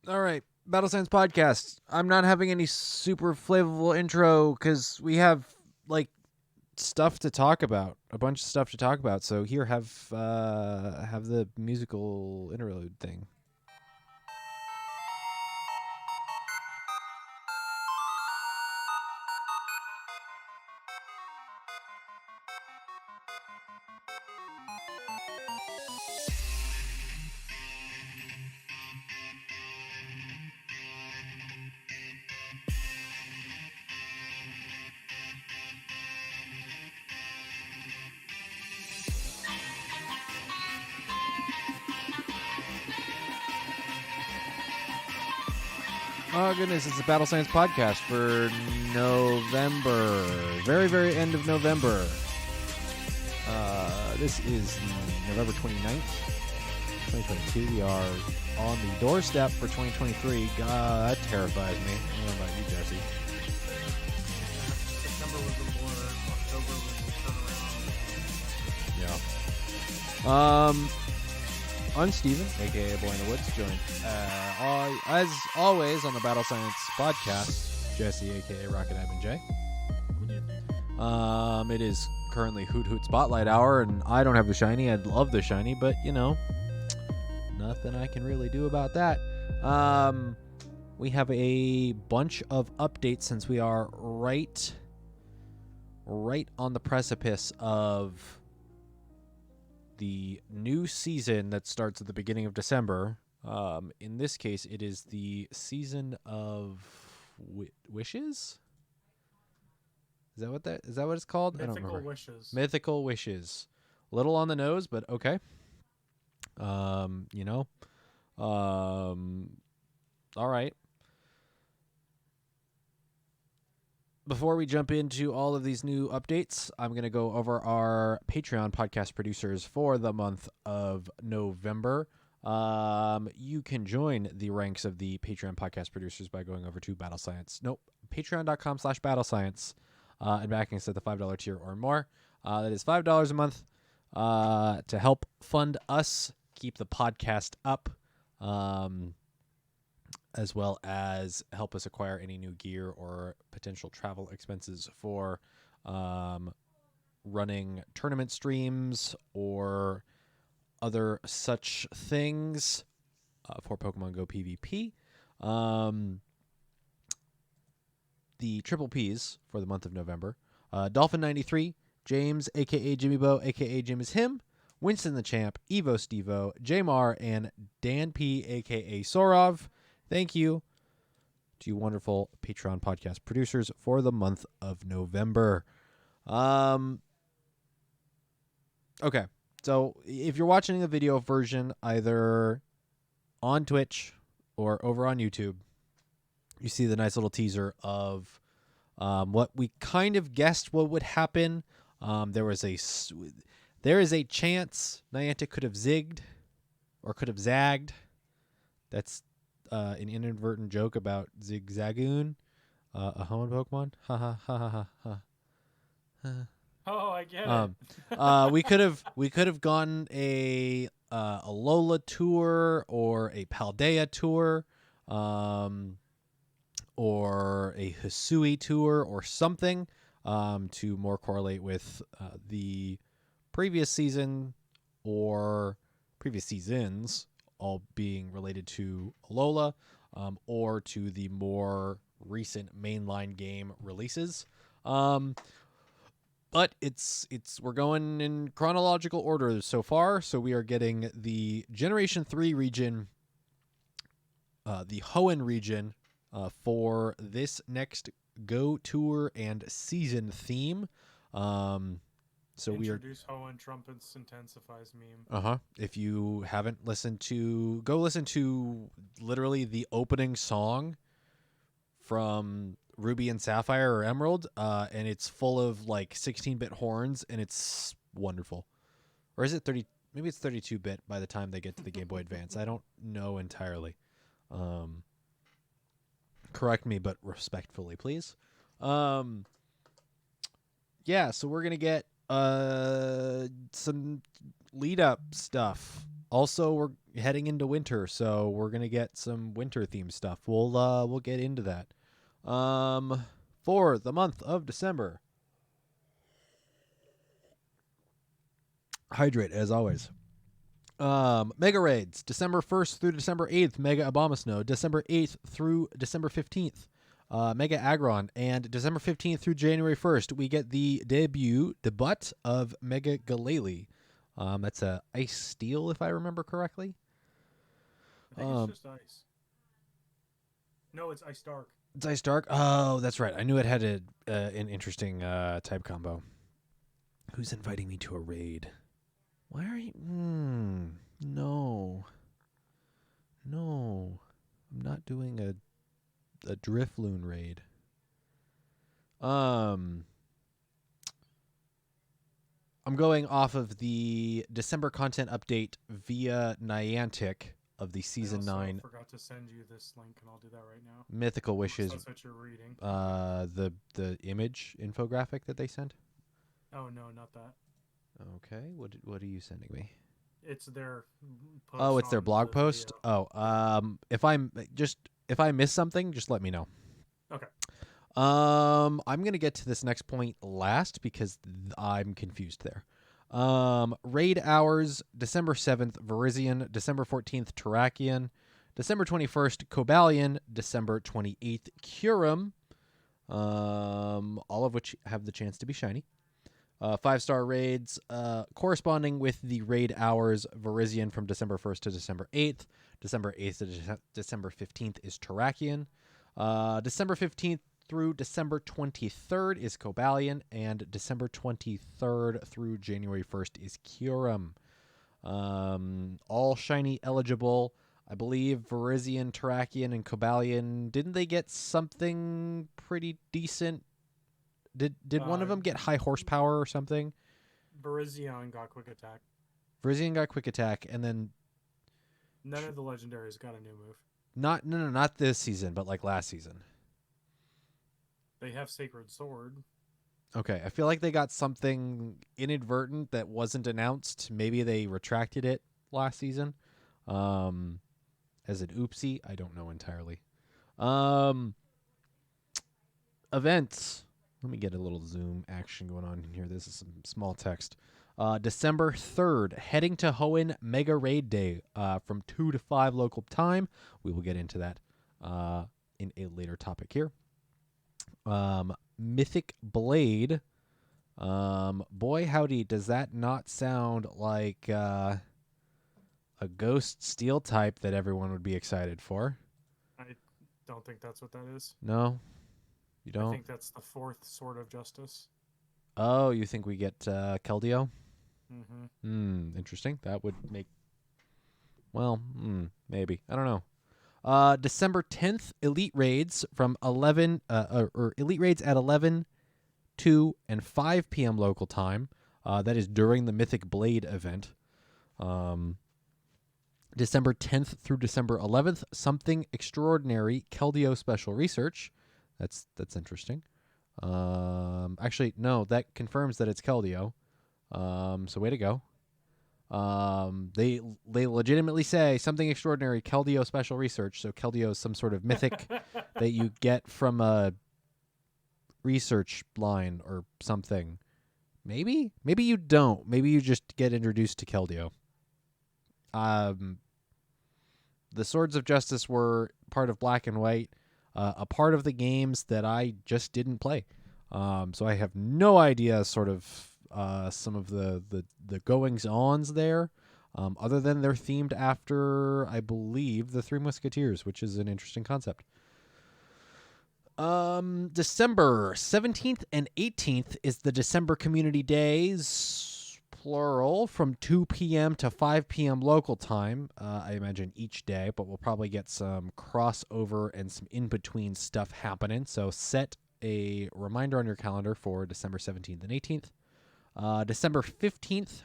All right, Battle Science Podcast. I'm not having any super flavorful intro because we have like stuff to talk about, a bunch of stuff to talk about. So here, have the musical interlude thing. Oh, goodness. It's a Battle Science podcast for November. Very, very end of November. This is November 29th, 2022. We are on the doorstep for 2023. God, that terrifies me. I don't know about you, Jesse. December was the war. October when we turn around. Yeah. I'm Steven, a.k.a. Boy in the Woods, joined as always on the Battle Science podcast, Jesse, a.k.a. Rocket Admin J. It is currently Hoot Hoot Spotlight Hour, and I don't have the shiny. I'd love the shiny, but, you know, nothing I can really do about that. We have a bunch of updates since we are right on the precipice of the new season that starts at the beginning of December. In this case, it is the season of wishes. Is that what it's called? I don't remember. Mythical Wishes. Mythical Wishes. A little on the nose, but okay. All right. Before we jump into all of these new updates, I'm going to go over our Patreon podcast producers for the month of November. You can join the ranks of the Patreon podcast producers by going over to patreon.com/battlescience and backing us at the $5 tier or more. That is $5 a month to help fund us keep the podcast up, as well as help us acquire any new gear or potential travel expenses for running tournament streams or other such things for Pokemon Go PvP. The triple Ps for the month of November: Dolphin93, James, a.k.a. Jimmy Bo, a.k.a. Jim is him, Winston the Champ, Evo Stevo, Jamar, and Dan P, a.k.a. Sorov. Thank you to you wonderful Patreon podcast producers for the month of November. Okay, so if you're watching the video version either on Twitch or over on YouTube, you see the nice little teaser of what we kind of guessed what would happen. There is a chance Niantic could have zigged or could have zagged. That's an inadvertent joke about Zigzagoon, a Hoenn Pokemon. Ha ha ha ha ha. Oh, I get it. We could have gone a Alola tour or a Paldea tour, or a Hisui tour or something, to more correlate with the previous season or previous seasons, all being related to Alola, or to the more recent mainline game releases. But we're going in chronological order so far. So we are getting the Generation 3 region, the Hoenn region, for this next Go Tour and season theme. So Introduce Hoenn Trumpets Intensifies meme. If you haven't listened to, go listen to literally the opening song from Ruby and Sapphire or Emerald, and it's full of like 16-bit horns, and it's wonderful. Or is it 30? Maybe it's 32-bit by the time they get to the Game Boy Advance. I don't know entirely. Correct me, but respectfully, please. Yeah, so we're gonna get some lead up stuff. Also, heading into winter, so we're gonna get some winter themed stuff. We'll get into that. For the month of December, hydrate as always. Mega raids, December 1st through December 8th, Mega Abomasnow, December 8th through December 15th, Mega Aggron, and December 15th through January 1st, we get the debut of Mega Galele. That's a Ice Steel, if I remember correctly. I think it's just ice. No, it's Ice Dark. It's Ice Dark? Oh, that's right. I knew it had an interesting type combo. Who's inviting me to a raid? Why are you... No. I'm not doing a Drifloon raid. I'm going off of the December content update via Niantic of the Season 9. I forgot to send you this link, and I'll do that right now. Mythical Wishes. That's what you're reading. The image infographic that they sent? Oh, no, not that. Okay, what are you sending me? It's their post. Oh, it's their blog post? Video. Oh, if I miss something, just let me know. Okay. I'm going to get to this next point last because I'm confused there. Raid hours, December 7th, Virizion, December 14th, Terrakion, December 21st, Cobalion, December 28th, Kyurem, all of which have the chance to be shiny. 5-star raids, corresponding with the raid hours, Virizion from December 1st to December 8th. December 8th to December 15th is Terrakion. December 15th through December 23rd is Cobalion, and December 23rd through January 1st is Kyurem. All shiny eligible. I believe Virizion, Terrakion, and Cobalion, didn't they get something pretty decent? Did one of them get high horsepower or something? Virizion got quick attack. Virizion got quick attack, and then none of the legendaries got a new move. Not this season, but like last season. They have Sacred Sword. Okay, I feel like they got something inadvertent that wasn't announced. Maybe they retracted it last season. As an oopsie, I don't know entirely. Events. Let me get a little zoom action going on in here. This is some small text. December 3rd, heading to Hoenn Mega Raid Day from 2 to 5 local time. We will get into that in a later topic here. Mythic Blade. Boy, howdy, does that not sound like a Ghost Steel type that everyone would be excited for? I don't think that's what that is. No? You don't? I think that's the 4th Sword of Justice. Oh, you think we get Keldeo? Mm-hmm. Interesting. That would make... Well, maybe. I don't know. December 10th, Elite Raids from 11... or Elite Raids at 11, 2, and 5 p.m. local time. That is during the Mythic Blade event. December 10th through December 11th, Something Extraordinary Keldeo Special Research. That's interesting. Actually, no, that confirms that it's Keldeo. So way to go. They legitimately say Something Extraordinary Keldeo Special Research. So Keldeo is some sort of mythic that you get from a research line or something. Maybe you don't. Maybe you just get introduced to Keldeo. The Swords of Justice were part of Black and White. A part of the games that I just didn't play. So I have no idea sort of some of the goings-ons there, other than they're themed after, I believe, the Three Musketeers, which is an interesting concept. December 17th and 18th is the December Community Days, plural, from 2 p.m. to 5 p.m. local time, I imagine each day, but we'll probably get some crossover and some in-between stuff happening, so set a reminder on your calendar for December 17th and 18th. December 15th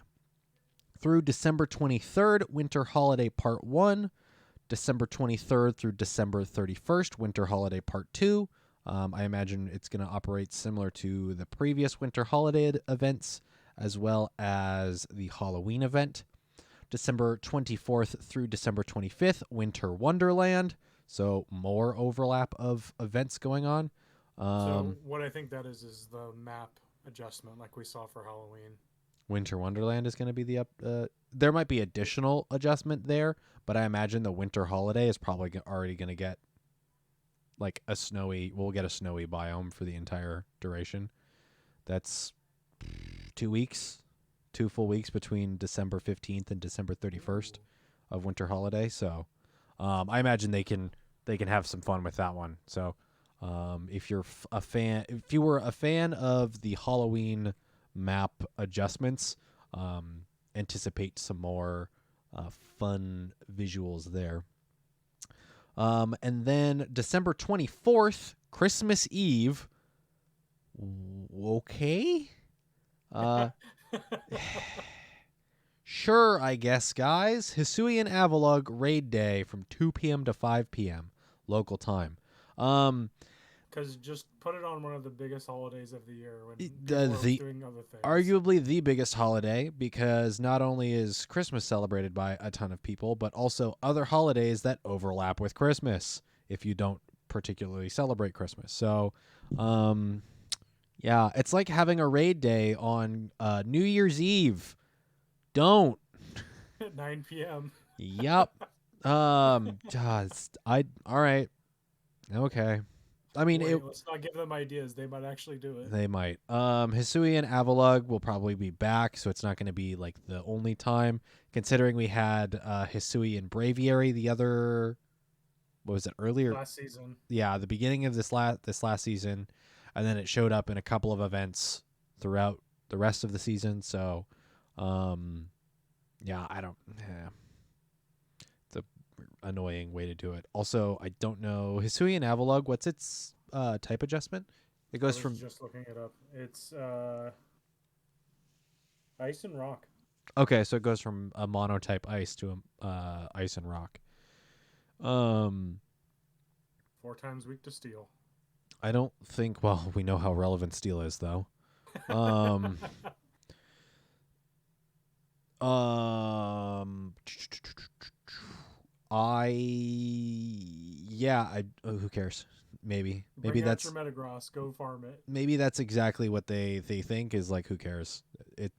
through December 23rd, Winter Holiday Part 1. December 23rd through December 31st, Winter Holiday Part 2. I imagine it's going to operate similar to the previous Winter Holiday events, as well as the Halloween event. December 24th through December 25th, Winter Wonderland. So more overlap of events going on. So what I think that is the map adjustment like we saw for Halloween. Winter Wonderland is going to be the there might be additional adjustment there, but I imagine the winter holiday is probably already going to get like we'll get a snowy biome for the entire duration. That's 2 weeks, 2 full weeks between December 15th and December 31st of winter holiday. So I imagine they can have some fun with that one. So if you were a fan of the Halloween map adjustments, anticipate some more fun visuals there. And then December 24th, Christmas Eve. Okay. Sure, I guess, guys. Hisuian Avalugg Raid Day from 2 p.m. to 5 p.m. local time. Because just put it on one of the biggest holidays of the year when people are doing other things. Arguably the biggest holiday, because not only is Christmas celebrated by a ton of people, but also other holidays that overlap with Christmas if you don't particularly celebrate Christmas. So, yeah, it's like having a raid day on New Year's Eve. Don't. At 9 p.m. Yep. All right. Okay. I mean, let's not give them ideas. They might actually do it. They might. Hisuian Avalugg will probably be back, so it's not going to be like the only time. Considering we had Hisuian Braviary the other, what was it, earlier last season? Yeah, the beginning of this last season, and then it showed up in a couple of events throughout the rest of the season. So, yeah, I don't. It's a annoying way to do it. Also, I don't know Hisuian Avalugg. What's its type adjustment? It goes from just looking it up. It's ice and rock. Okay, so it goes from a monotype ice to a ice and rock. 4 times weak to steel. I don't think. Well, we know how relevant steel is, though. Who cares? Maybe that's your Metagross. Go farm it. Maybe that's exactly what they think is like. Who cares?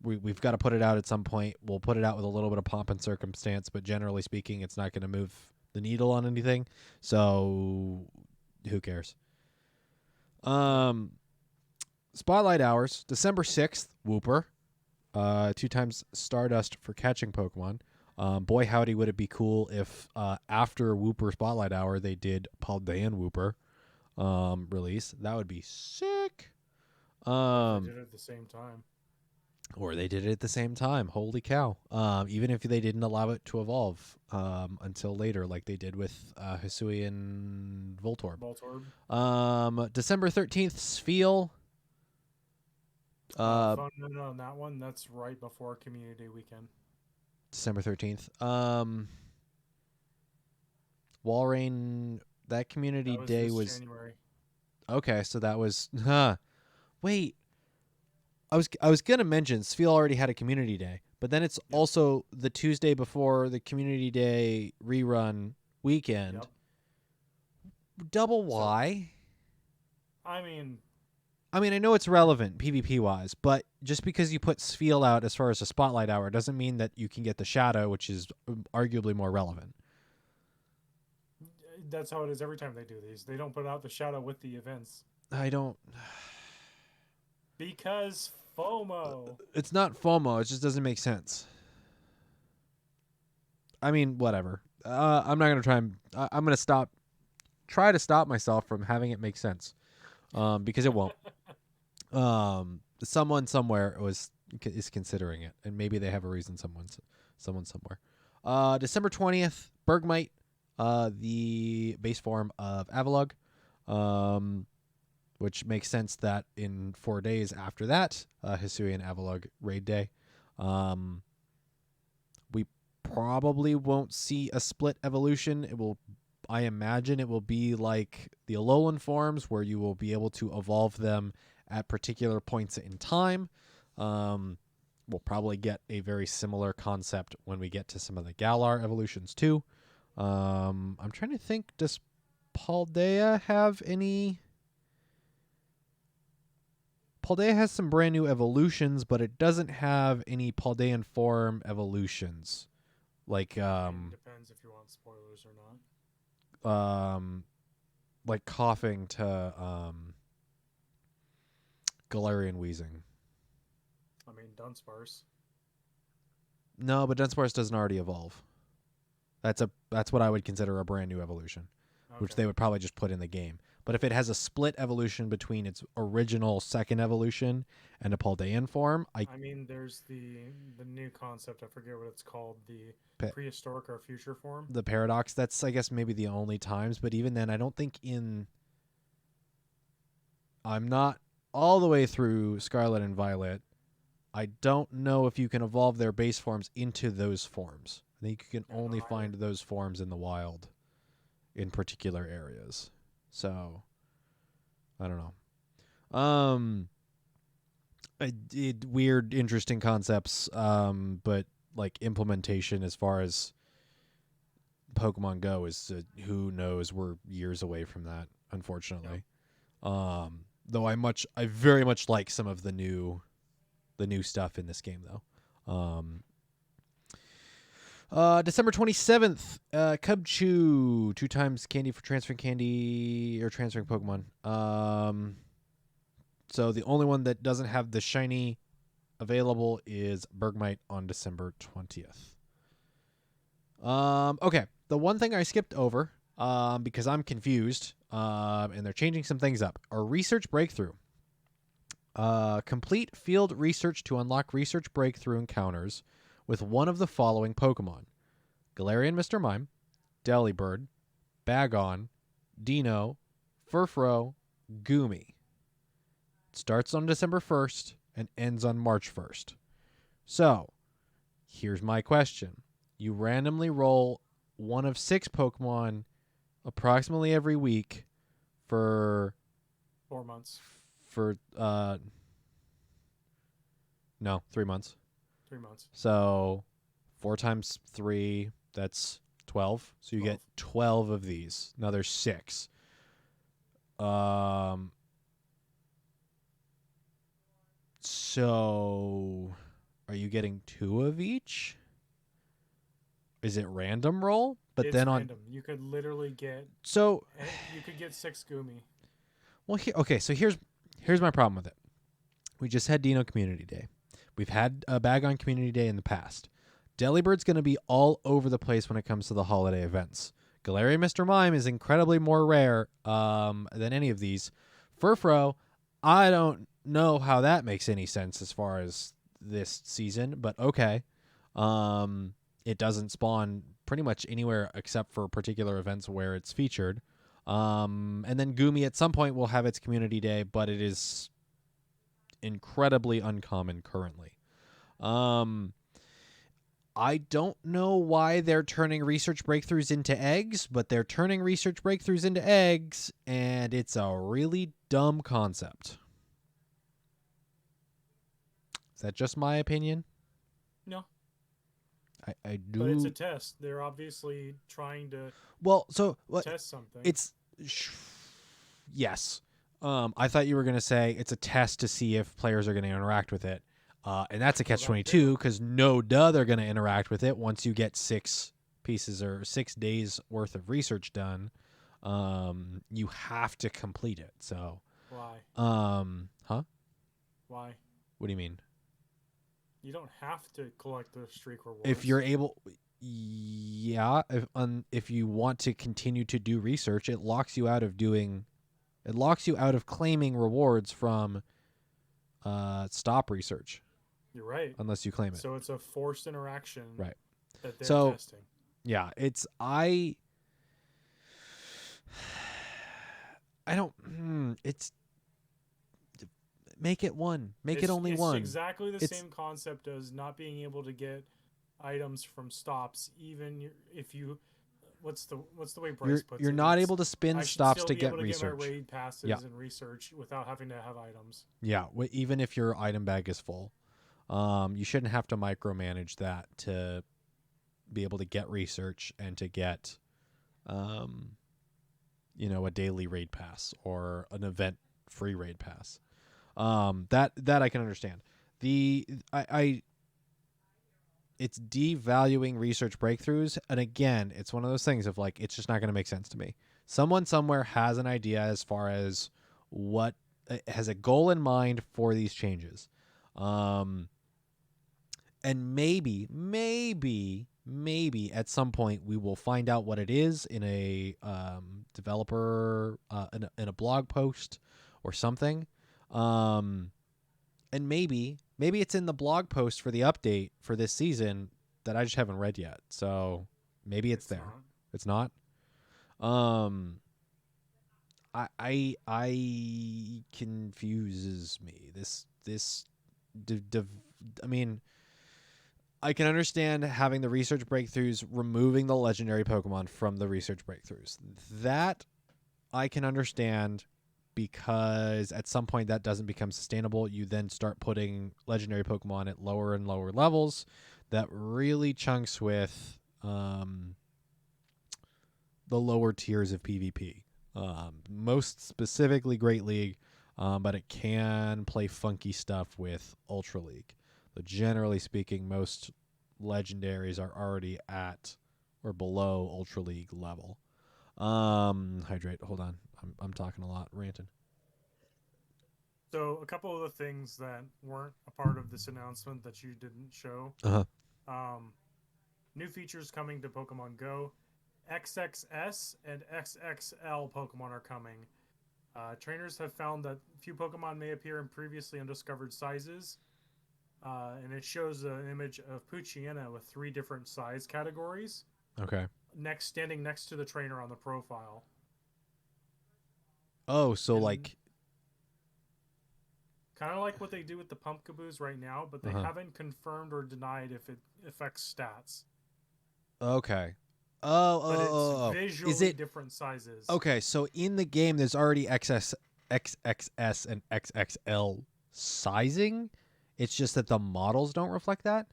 We've got to put it out at some point. We'll put it out with a little bit of pomp and circumstance, but generally speaking, it's not going to move the needle on anything. So who cares? Spotlight hours, December 6th, Wooper. 2 times Stardust for catching Pokemon. Boy, howdy, would it be cool if after Wooper Spotlight Hour they did Paldean Wooper release. That would be sick. They did it at the same time. Or they did it at the same time. Holy cow. Even if they didn't allow it to evolve until later, like they did with Hisuian Voltorb. December 13th, Spheal. Fun note on that one. That's right before Community Day weekend. December 13th. Walrein, that Community Day was January. Okay, so that was Wait. I was gonna mention Spheal already had a Community Day, but then it's also the Tuesday before the Community Day rerun weekend. Yep. Double Y. I mean, I know it's relevant PvP wise, but just because you put Spheal out as far as a spotlight hour doesn't mean that you can get the Shadow, which is arguably more relevant. That's how it is every time they do these. They don't put out the Shadow with the events. I don't. Because FOMO. It's not FOMO. It just doesn't make sense. I mean, whatever. I'm not gonna try and. I'm gonna try to stop myself from having it make sense, because it won't. Someone somewhere is considering it, and maybe they have a reason. Someone somewhere. December 20th, Bergmite, the base form of Avalugg, which makes sense that in 4 days after that, Hisuian Avalugg raid day. We probably won't see a split evolution. I imagine it will be like the Alolan forms, where you will be able to evolve them at particular points in time. we'll probably get a very similar concept when we get to some of the Galar evolutions too. I'm trying to think, does Paldea have any? Paldea has some brand new evolutions, but it doesn't have any Paldean form evolutions. Like depends if you want spoilers or not. Like coughing to Galarian wheezing. I mean, Dunsparce. No, but Dunsparce doesn't already evolve. That's what I would consider a brand new evolution, which they would probably just put in the game. But if it has a split evolution between its original second evolution and a Paldean form, I mean, there's the new concept. I forget what it's called. The prehistoric or future form. The paradox. That's, I guess, maybe the only times. But even then, I don't think I'm not all the way through Scarlet and Violet. I don't know if you can evolve their base forms into those forms. I think you can only find those forms in the wild in particular areas. So, I don't know. Weird, interesting concepts, but like implementation as far as Pokemon Go is, who knows? We're years away from that, unfortunately. Yep. Though I very much like some of the new stuff in this game, though. December 27th, Cubchoo, 2 times candy for transferring candy or transferring Pokemon. So the only one that doesn't have the shiny available is Bergmite on December 20th. Okay, the one thing I skipped over, because I'm confused, and they're changing some things up, are research breakthrough. Complete field research to unlock research breakthrough encounters with one of the following Pokemon: Galarian Mr. Mime, Delibird, Bagon, Dino, Furfrou, Goomy. It starts on December 1st and ends on March 1st. So, here's my question. You randomly roll one of 6 Pokemon approximately every week for 4 months. For 3 months. 3 months. So 4 times 3, that's 12. So you get 12 of these. Now there's 6. So are you getting 2 of each? Is it random roll? But it's then random. You could literally get. So you could get 6 Goomy. Well, so here's my problem with it. We just had Dino Community Day. We've had a Bagon Community Day in the past. Delibird's going to be all over the place when it comes to the holiday events. Galarian Mr. Mime is incredibly more rare than any of these. Furfrou, I don't know how that makes any sense as far as this season, but okay. It doesn't spawn pretty much anywhere except for particular events where it's featured. And then Goomy at some point will have its Community Day, but it is incredibly uncommon currently. I don't know why they're turning research breakthroughs into eggs, but they're turning research breakthroughs into eggs, and it's a really dumb concept. Is that just my opinion? No. I do. But it's a test. They're obviously trying to test something. Yes. I thought you were going to say it's a test to see if players are going to interact with it. And that's a catch-22 because they're going to interact with it once you get 6 pieces or 6 days worth of research done. You have to complete it. So why? Why? What do you mean? You don't have to collect the streak rewards. If you're able, yeah. If you want to continue to do research, it locks you out of claiming rewards from stop research. You're right. Unless you claim it. So it's a forced interaction. Right. That they're testing. Yeah, I don't. It's make it one. Make it only one. It's exactly the same concept as not being able to get items from stops, even if you. What's the way Bryce puts it? You're not able to spin stops to get research. I should still be able to get my raid passes and research without having to have items. Yeah, even if your item bag is full. You shouldn't have to micromanage that to be able to get research and to get, a daily raid pass or an event free raid pass. That I can understand. It's devaluing research breakthroughs, and again, it's one of those things of like it's just not going to make sense to me. Someone somewhere has an idea as far as what has a goal in mind for these changes, and maybe at some point we will find out what it is in a developer in a blog post or something. And maybe it's in the blog post for the update for this season that I just haven't read yet. So maybe it's there. Not. It's not. I confuses me. I mean, I can understand having the research breakthroughs, removing the legendary Pokemon from the research breakthroughs. That I can understand, because at some point that doesn't become sustainable. You then start putting legendary Pokemon at lower and lower levels. That really chunks with the lower tiers of PvP. Most specifically Great League, but it can play funky stuff with Ultra League. But generally speaking, most legendaries are already at or below Ultra League level. Hydrate. Hold on. I'm talking a lot, ranting. So a couple of the things that weren't a part of this announcement that you didn't show. Uh-huh. New features coming to Pokemon Go. XXS and XXL Pokemon are coming. Trainers have found that few Pokemon may appear in previously undiscovered sizes. And it shows an image of Poochyena with 3 different size categories. Okay. Standing next to the trainer on the profile. Oh, so like kind of like what they do with the Pumpkaboos right now, but they haven't confirmed or denied if it affects stats. Okay. But it's visually different sizes. Okay, so in the game there's already XXS and XXL sizing. It's just that the models don't reflect that?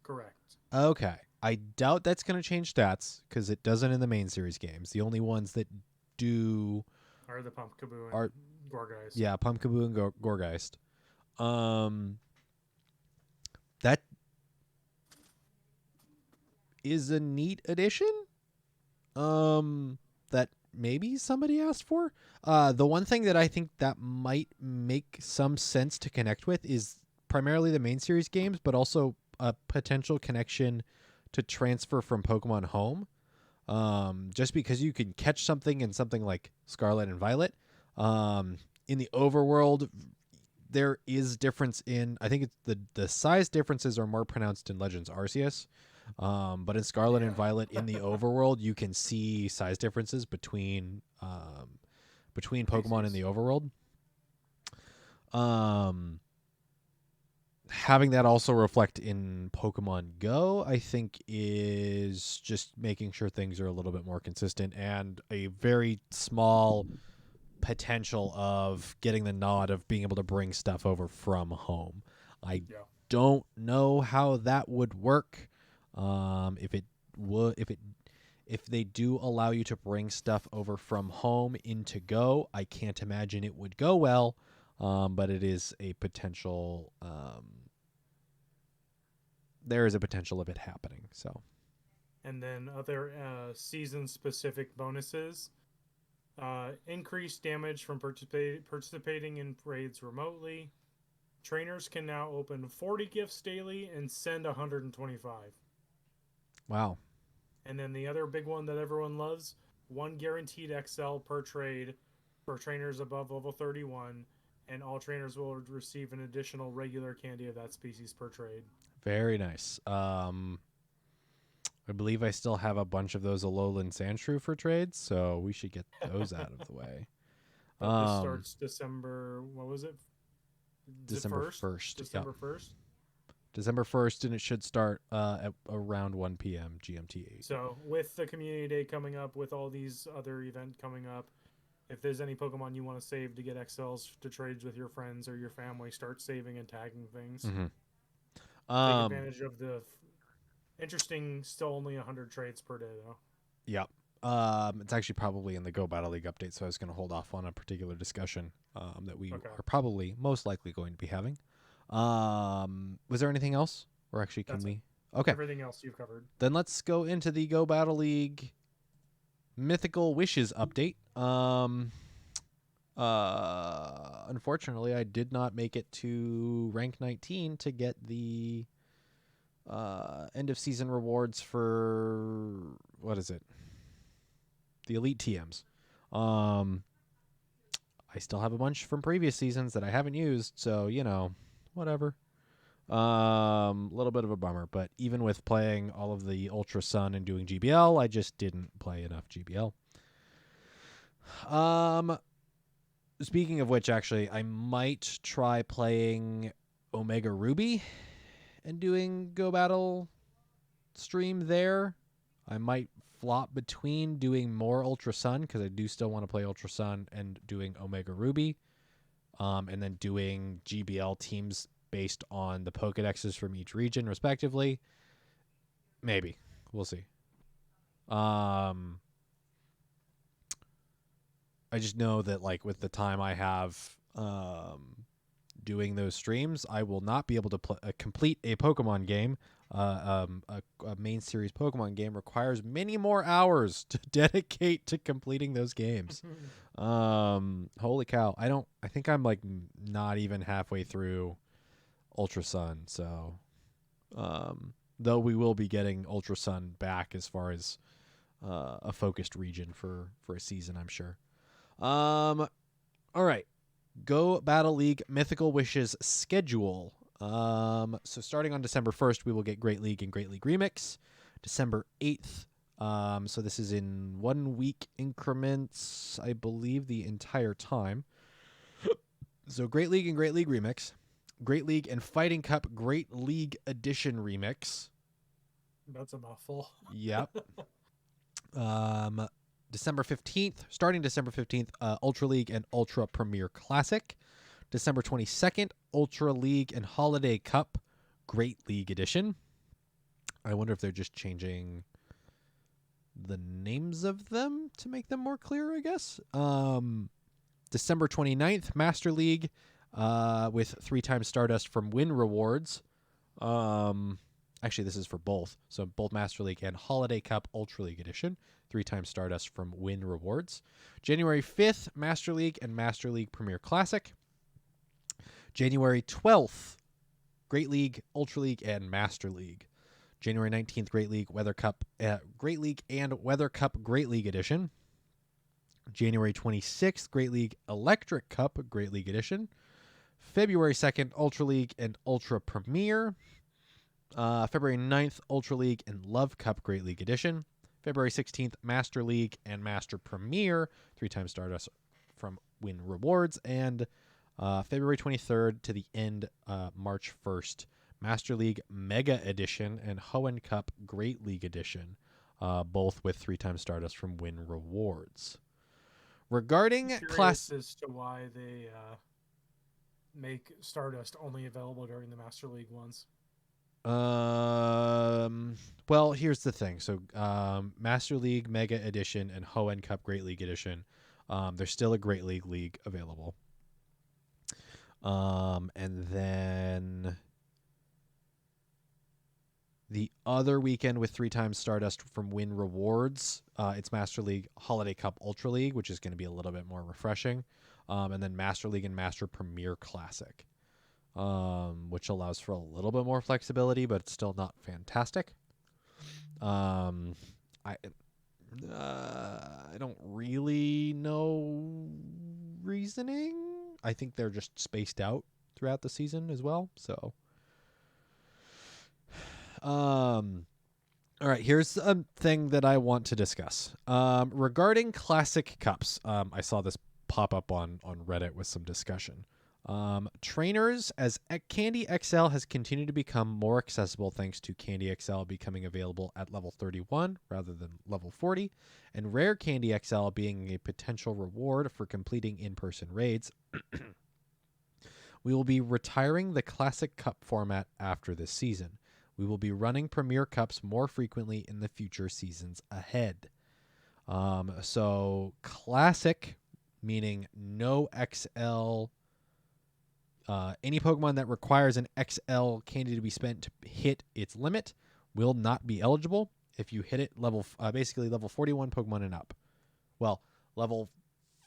Correct. Okay. I doubt that's going to change stats because it doesn't in the main series games. The only ones that do are the Pumpkaboo and Gorgeist. Yeah, Pumpkaboo and Gorgeist. That is a neat addition. That maybe somebody asked for. The one thing that I think that might make some sense to connect with is primarily the main series games, but also a potential connection to transfer from Pokemon Home. Just because you can catch something in something like Scarlet and Violet. In the overworld, there is difference in, I think it's the size differences are more pronounced in Legends Arceus. But in Scarlet and Violet in the overworld, you can see size differences between Pokemon in the overworld. Having that also reflect in Pokemon Go, I think, is just making sure things are a little bit more consistent and a very small potential of getting the nod of being able to bring stuff over from home. I don't know how that would work. If they do allow you to bring stuff over from home into Go, I can't imagine it would go well. But it is a potential. There is a potential of it happening. So, and then other season-specific bonuses: increased damage from participating in raids remotely. Trainers can now open 40 gifts daily and send 125. Wow. And then the other big one that everyone loves: 1 guaranteed XL per trade for trainers above level 31. And all trainers will receive an additional regular candy of that species per trade. Very nice. I believe I still have a bunch of those Alolan Sandshrew for trades, so we should get those out of the way. This starts December, what was it? December 1st. December 1st? December 1st, and it should start at around 1 p.m. GMT. So with the Community Day coming up, with all these other events coming up, if there's any Pokemon you want to save to get XLs to trades with your friends or your family, start saving and tagging things. Mm-hmm. Take advantage of the interesting, still only 100 trades per day, though. Yep. It's actually probably in the Go Battle League update, so I was going to hold off on a particular discussion that we Okay. are probably most likely going to be having. Was there anything else? Or actually, can That's we? it. Okay. Everything else you've covered. Then let's go into the Go Battle League Mythical Wishes update. Unfortunately, I did not make it to rank 19 to get the end of season rewards for what is it? The Elite TMs. I still have a bunch from previous seasons that I haven't used, so whatever. Little bit of a bummer, but even with playing all of the Ultra Sun and doing GBL, I just didn't play enough GBL. Speaking of which, actually, I might try playing Omega Ruby and doing Go Battle stream there. I might flop between doing more Ultra Sun because I do still want to play Ultra Sun and doing Omega Ruby, and then doing GBL teams based on the Pokedexes from each region, respectively. Maybe we'll see. I just know that with the time I have doing those streams, I will not be able to complete a Pokemon game. A main series Pokemon game requires many more hours to dedicate to completing those games. Holy cow. I think I'm not even halfway through Ultra Sun. So, though we will be getting Ultra Sun back as far as a focused region for a season, I'm sure. All right. Go Battle League Mythical Wishes schedule. So starting on December 1st, we will get Great League and Great League Remix. December 8th. So this is in 1 week increments, I believe, the entire time. So Great League and Great League Remix. Great League and Fighting Cup Great League Edition Remix. That's a mouthful. Yep. December 15th, starting December 15th, Ultra League and Ultra Premier Classic. December 22nd, Ultra League and Holiday Cup Great League Edition. I wonder if they're just changing the names of them to make them more clear, I guess. December 29th, Master League with 3x Stardust from Win Rewards. Actually, this is for both. So both Master League and Holiday Cup Ultra League Edition. 3x Stardust from Win Rewards. January 5th, Master League and Master League Premier Classic. January 12th, Great League, Ultra League, and Master League. January 19th, Great League, Weather Cup, Great League and Weather Cup Great League Edition. January 26th, Great League Electric Cup Great League Edition. February 2nd, Ultra League and Ultra Premier. February 9th, Ultra League and Love Cup Great League Edition. February 16th, Master League and Master Premier, 3x Stardust from Win Rewards. And February 23rd to the end, March 1st, Master League Mega Edition and Hoenn Cup Great League Edition, both with 3x Stardust from Win Rewards. Regarding Curious as to why they make Stardust only available during the Master League ones. Well, here's the thing. So, Master League Mega Edition and Hoenn Cup Great League Edition, there's still a Great League available. And then the other weekend with 3x Stardust from Win Rewards, it's Master League Holiday Cup Ultra League, which is going to be a little bit more refreshing. And then Master League and Master Premier Classic. Which allows for a little bit more flexibility, but it's still not fantastic. I don't really know reasoning. I think they're just spaced out throughout the season as well. So, all right, here's a thing that I want to discuss. Regarding classic cups, I saw this pop up on Reddit with some discussion. Trainers, as Candy XL has continued to become more accessible thanks to Candy XL becoming available at level 31 rather than level 40, and Rare Candy XL being a potential reward for completing in-person raids. We will be retiring the Classic Cup format after this season. We will be running Premier Cups more frequently in the future seasons ahead. So Classic, meaning no XL. Any Pokemon that requires an XL candy to be spent to hit its limit will not be eligible. If you hit it basically level 41 Pokemon and up. Well, level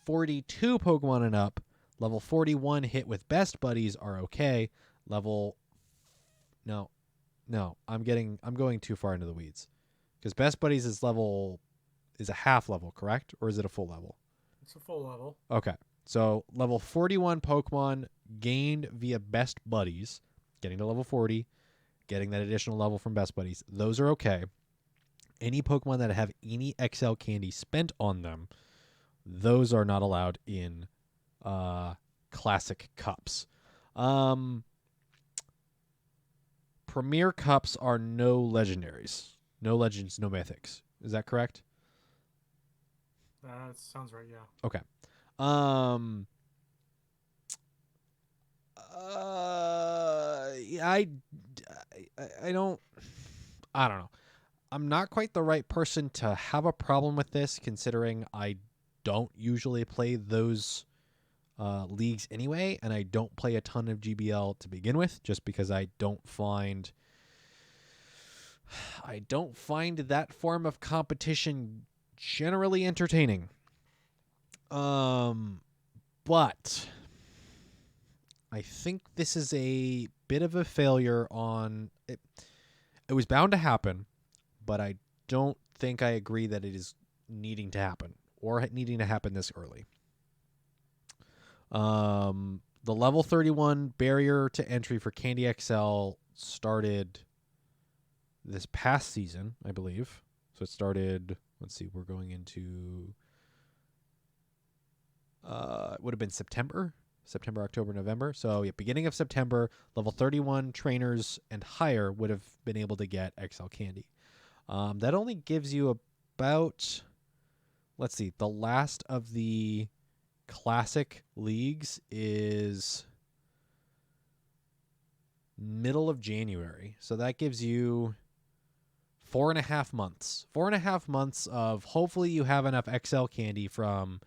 42 Pokemon and up, level 41 hit with Best Buddies are okay. No, I'm going too far into the weeds. Because Best Buddies is a half level, correct? Or is it a full level? It's a full level. Okay. So level 41 Pokemon gained via Best Buddies, getting to level 40, getting that additional level from Best Buddies, those are okay. Any Pokemon that have any XL candy spent on them, those are not allowed in Classic Cups. Premier Cups are no legendaries. No legends, no mythics. Is that correct? That sounds right, yeah. Okay. I don't know. I'm not quite the right person to have a problem with this, considering I don't usually play those leagues anyway, and I don't play a ton of GBL to begin with, just because I don't find that form of competition generally entertaining. But I think this is a bit of a failure on it. It was bound to happen, but I don't think I agree that it is needing to happen or needing to happen this early. The level 31 barrier to entry for Candy XL started this past season, I believe. So it started, let's see, we're going into, it would have been September, October, November. So yeah, beginning of September, level 31 trainers and higher would have been able to get XL Candy. That only gives you about, let's see, the last of the Classic leagues is middle of January. So that gives you 4.5 months. 4.5 months of hopefully you have enough XL candy from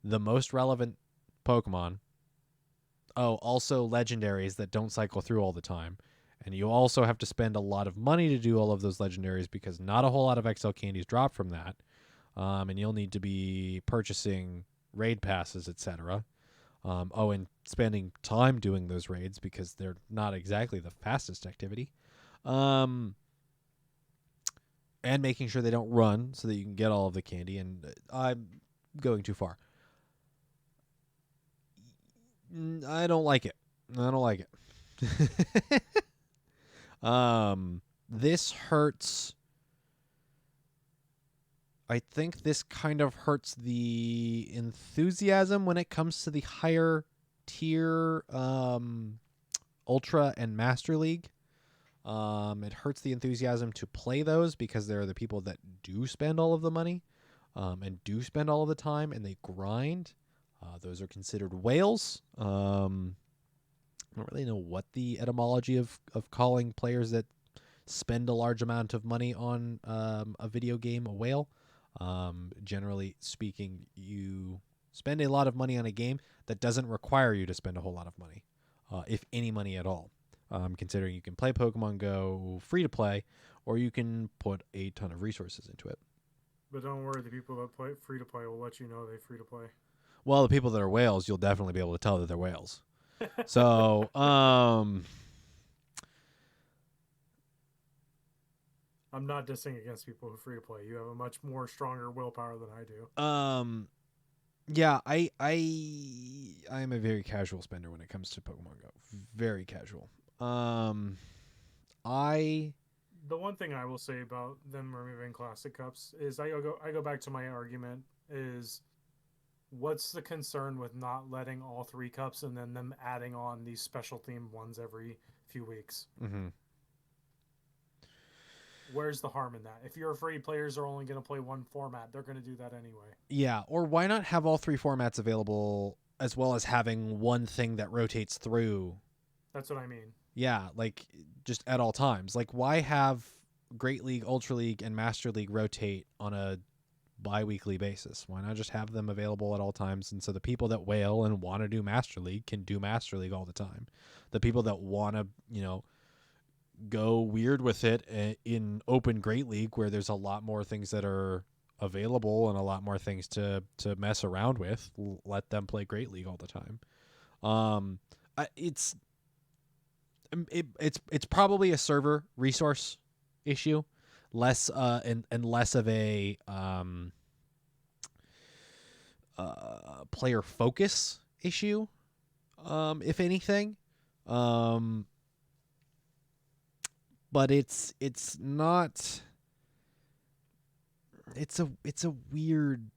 the most relevant Pokemon. Oh, also legendaries that don't cycle through all the time. And you also have to spend a lot of money to do all of those legendaries because not a whole lot of XL candies drop from that. And you'll need to be purchasing raid passes, etc. And spending time doing those raids because they're not exactly the fastest activity. And making sure they don't run so that you can get all of the candy. And I'm going too far. I don't like it. This hurts. I think this kind of hurts the enthusiasm when it comes to the higher tier Ultra and Master League. It hurts the enthusiasm to play those because there are the people that do spend all of the money and do spend all of the time and they grind. Those are considered whales. I don't really know what the etymology of calling players that spend a large amount of money on a video game a whale. Generally speaking, you spend a lot of money on a game that doesn't require you to spend a whole lot of money, if any money at all. Considering you can play Pokemon Go free to play, or you can put a ton of resources into it. But don't worry, the people that play free to play will let you know they're free to play. Well, the people that are whales, you'll definitely be able to tell that they're whales. So, I'm not dissing against people who free to play. You have a much more stronger willpower than I do. Yeah, I am a very casual spender when it comes to Pokemon Go. Very casual. The one thing I will say about them removing Classic Cups is I go back to my argument is what's the concern with not letting all 3 cups and then them adding on these special themed ones every few weeks? Mm-hmm. Where's the harm in that? If you're afraid players are only going to play one format, they're going to do that anyway. Yeah, or why not have all 3 formats available as well as having one thing that rotates through. That's what I mean. Yeah, like just at all times. Like, why have Great League, Ultra League, and Master League rotate on a bi-weekly basis? Why not just have them available at all times? And so the people that whale and want to do Master League can do Master League all the time. The people that want to, go weird with it in Open Great League, where there's a lot more things that are available and a lot more things to mess around with, let them play Great League all the time. It's probably a server resource issue, less and less of a player focus issue, if anything. But it's not. It's a weird.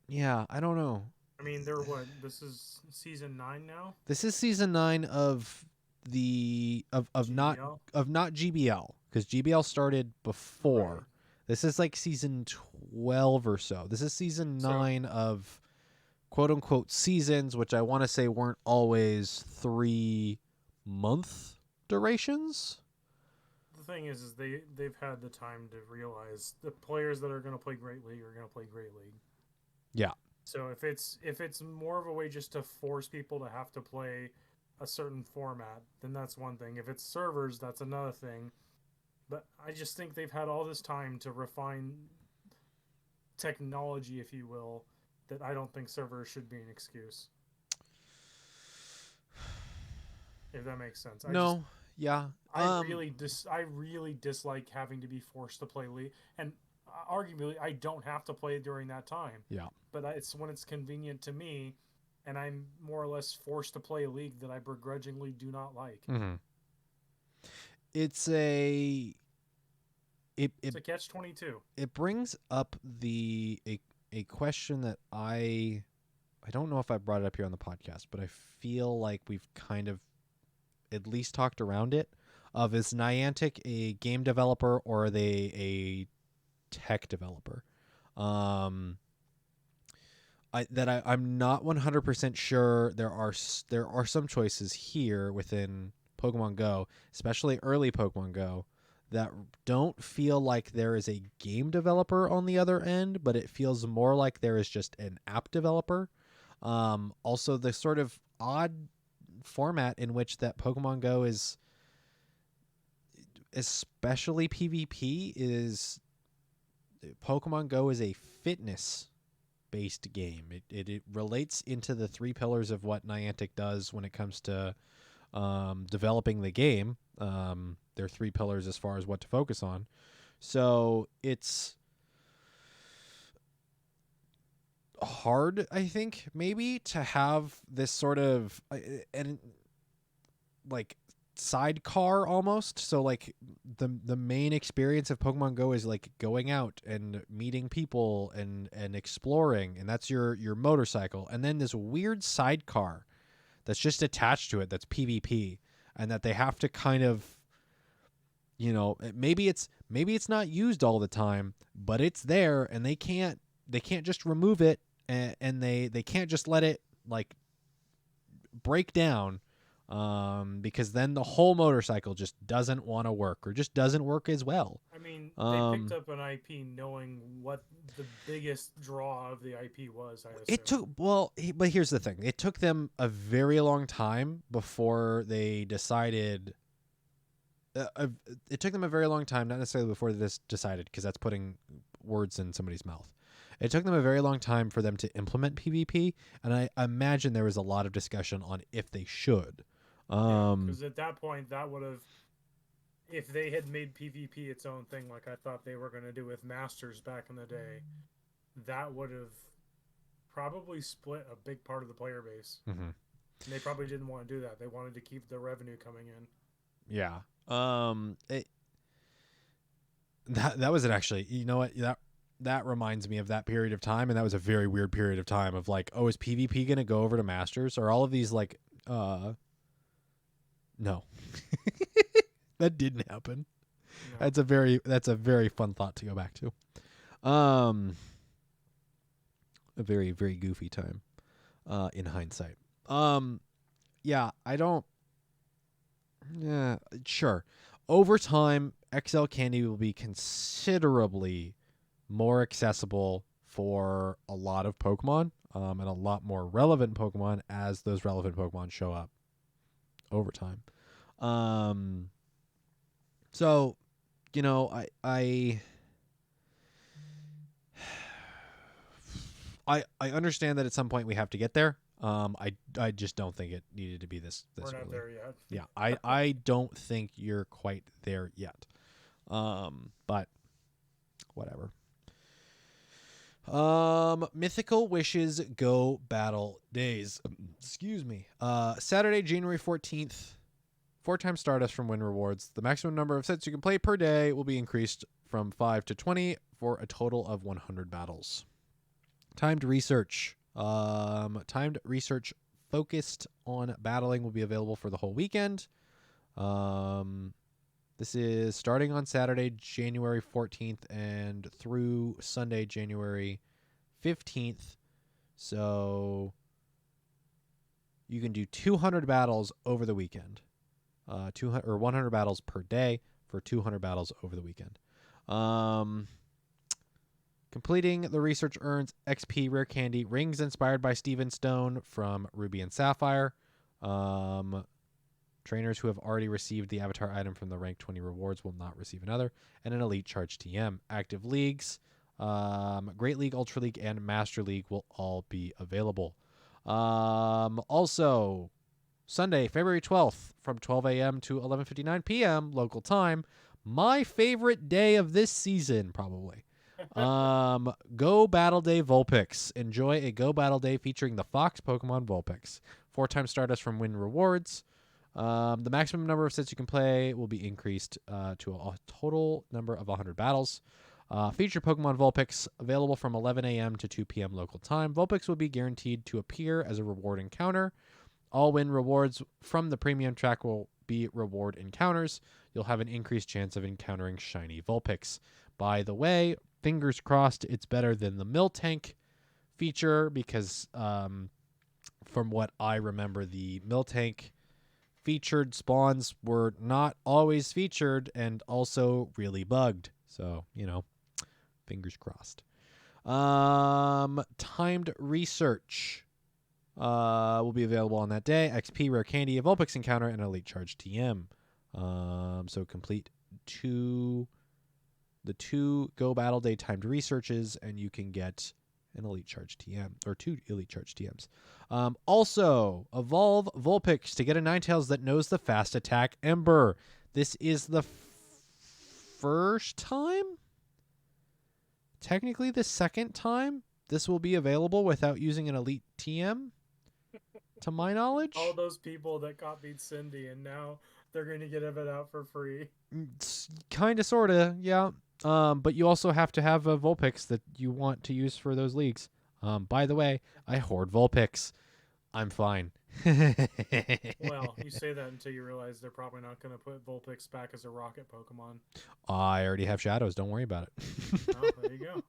Yeah, I don't know. I mean, they're what? This is season 9 now. This is season 9 of not GBL, because GBL started before. Right. This is like season 12 or so. This is season 9 of quote unquote seasons, which I want to say weren't always 3-month durations. The thing is they've had the time to realize the players that are going to play Great League are going to play Great League. Yeah. So if it's more of a way just to force people to have to play a certain format, then that's one thing. If it's servers, that's another thing. But I just think they've had all this time to refine technology, if you will, that I don't think servers should be an excuse. If that makes sense. I really dislike having to be forced to play League, and arguably I don't have to play during that time. Yeah. But it's when it's convenient to me, and I'm more or less forced to play a league that I begrudgingly do not like. Mm-hmm. It's a catch-22. It brings up a question that I don't know if I brought it up here on the podcast, but I feel like we've kind of at least talked around it. Is Niantic a game developer or are they a tech developer? I'm not 100% sure. There are some choices here within Pokemon Go, especially early Pokemon Go, that don't feel like there is a game developer on the other end, but it feels more like there is just an app developer. Also, the sort of odd format in which that Pokemon Go is, especially PvP, is Pokemon Go is a fitness-based game. It relates into the 3 pillars of what Niantic does when it comes to developing the game. There are 3 pillars as far as what to focus on. So it's hard, I think, maybe, to have this sort of sidecar almost. So like the main experience of Pokemon Go is like going out and meeting people and exploring, and that's your motorcycle. And then this weird sidecar that's just attached to it that's PvP, and that they have to kind of, maybe it's not used all the time, but it's there, and they can't just remove it, and they can't just let it like break down, because then the whole motorcycle just doesn't want to work, or just doesn't work as well. I mean, they picked up an IP knowing what the biggest draw of the IP was, I assume. But here's the thing. It took them a very long time before they decided. It took them a very long time, not necessarily before they decided, because that's putting words in somebody's mouth. It took them a very long time for them to implement PvP, and I imagine there was a lot of discussion on if they should. Because at that point, that would have, if they had made PvP its own thing, like I thought they were going to do with Masters back in the day, that would have probably split a big part of the player base. Mm-hmm. And they probably didn't want to do that. They wanted to keep the revenue coming in. Yeah. That was it, actually. You know what? That reminds me of that period of time, and that was a very weird period of time of like, is PvP going to go over to Masters? Or all of these like no. That didn't happen. No. That's a very fun thought to go back to. A very, very goofy time in hindsight. Yeah, I don't. Yeah, sure. Over time, XL candy will be considerably more accessible for a lot of Pokemon, and a lot more relevant Pokemon as those relevant Pokemon show up over time. Um, so, I understand that at some point we have to get there. I just don't think it needed to be this We're not early. there yet. Yeah, I don't think you're quite there yet. But whatever. Mythical Wishes Go Battle Days. Excuse me. Saturday, January 14th. 4 times Stardust from Win Rewards. The maximum number of sets you can play per day will be increased from 5 to 20 for a total of 100 battles. Timed research. Timed research focused on battling will be available for the whole weekend. This is starting on Saturday, January 14th, and through Sunday, January 15th. So you can do 200 battles over the weekend. 200 or 100 battles per day for 200 battles over the weekend. Completing the research earns XP rare candy rings inspired by Steven Stone from Ruby and Sapphire. Trainers who have already received the avatar item from the rank 20 rewards will not receive another. And an elite charge TM. Active leagues, Great League, Ultra League, and Master League will all be available. Also, Sunday, February 12th from 12 a.m. to 11:59 p.m. local time. My favorite day of this season, probably. Go Battle Day Vulpix. Enjoy a Go Battle Day featuring the Fox Pokemon Vulpix. 4 times Stardust from Win Rewards. The maximum number of sets you can play will be increased to a total number of 100 battles. Feature Pokemon Vulpix available from 11 a.m. to 2 p.m. local time. Vulpix will be guaranteed to appear as a reward encounter. All Win rewards from the premium track will be reward encounters. You'll have an increased chance of encountering shiny Vulpix. By the way, fingers crossed it's better than the Miltank feature because from what I remember, the Miltank featured spawns were not always featured and also really bugged. So, fingers crossed. Timed research will be available on that day. XP, rare candy, a Vulpix encounter, and elite charge TM. So complete the two Go Battle Day timed researches, and you can get an elite charge TM or 2 elite charge TMs. Also, evolve Vulpix to get a Ninetales that knows the fast attack Ember. This is the first time, technically the second time, this will be available without using an elite TM. To my knowledge, All those people that copied Cindy and now they're going to get it out for free. Kind of, sort of, yeah. But you also have to have a Vulpix that you want to use for those leagues. By the way, I hoard Vulpix. I'm fine. Well, you say that until you realize they're probably not going to put Vulpix back as a rocket Pokemon. I already have Shadows. Don't worry about it. Oh, there you go.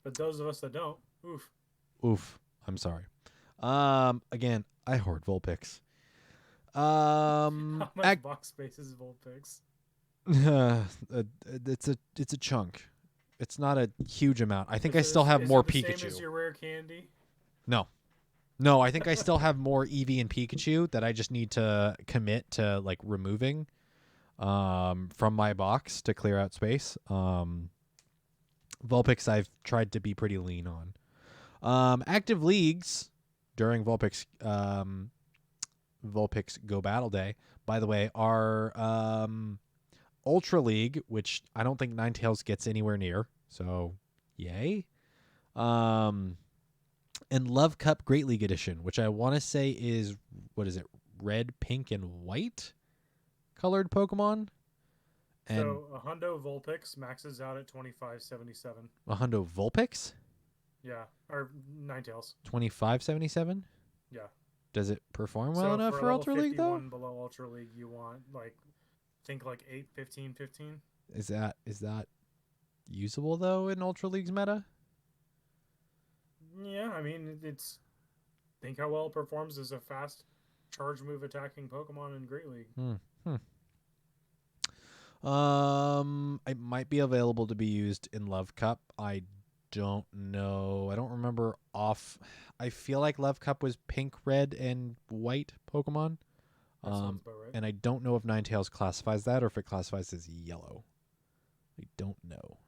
But those of us that don't, Oof. I'm sorry. Again, I hoard Vulpix. How much box space is Vulpix? It's a chunk. It's not a huge amount. I think I still have more Pikachu. Same as your rare candy? No, I think I still have more Eevee and Pikachu that I just need to commit to like removing from my box to clear out space. Vulpix I've tried to be pretty lean on. Active leagues during Vulpix Go Battle Day, by the way, are Ultra League, which I don't think Ninetales gets anywhere near. So, yay. And Love Cup Great League Edition, which I want to say is, what is it, red, pink, and white colored Pokemon? And so, a Hundo Vulpix maxes out at 2577. A Hundo Vulpix? Yeah, or Ninetales. 2577? Yeah. Does it perform well enough for Ultra League, though? Below Ultra League, you want, think 8, 15, 15? Is that usable, though, in Ultra League's meta? Yeah, I mean, it's Think how well it performs as a fast charge move attacking Pokemon in Great League. It might be available to be used in Love Cup. I don't know. I don't remember off. I feel like Love Cup was pink, red, and white Pokemon. That sounds about right. And I don't know if Ninetales classifies that or if it classifies as yellow. I don't know.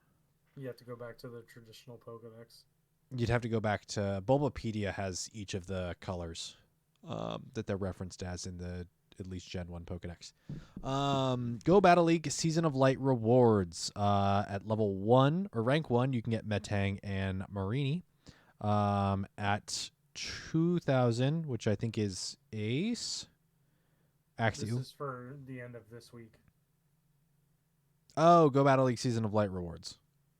You have to go back to the traditional Pokedex. You'd have to go back to Bulbapedia has each of the colors that they're referenced as in the at least Gen 1 Pokedex. Go Battle League Season of Light rewards. At level 1 or rank 1, you can get Metang and Marini. At 2,000, which I think is Ace. Axew. This is for the end of this week. Oh, Go Battle League Season of Light rewards.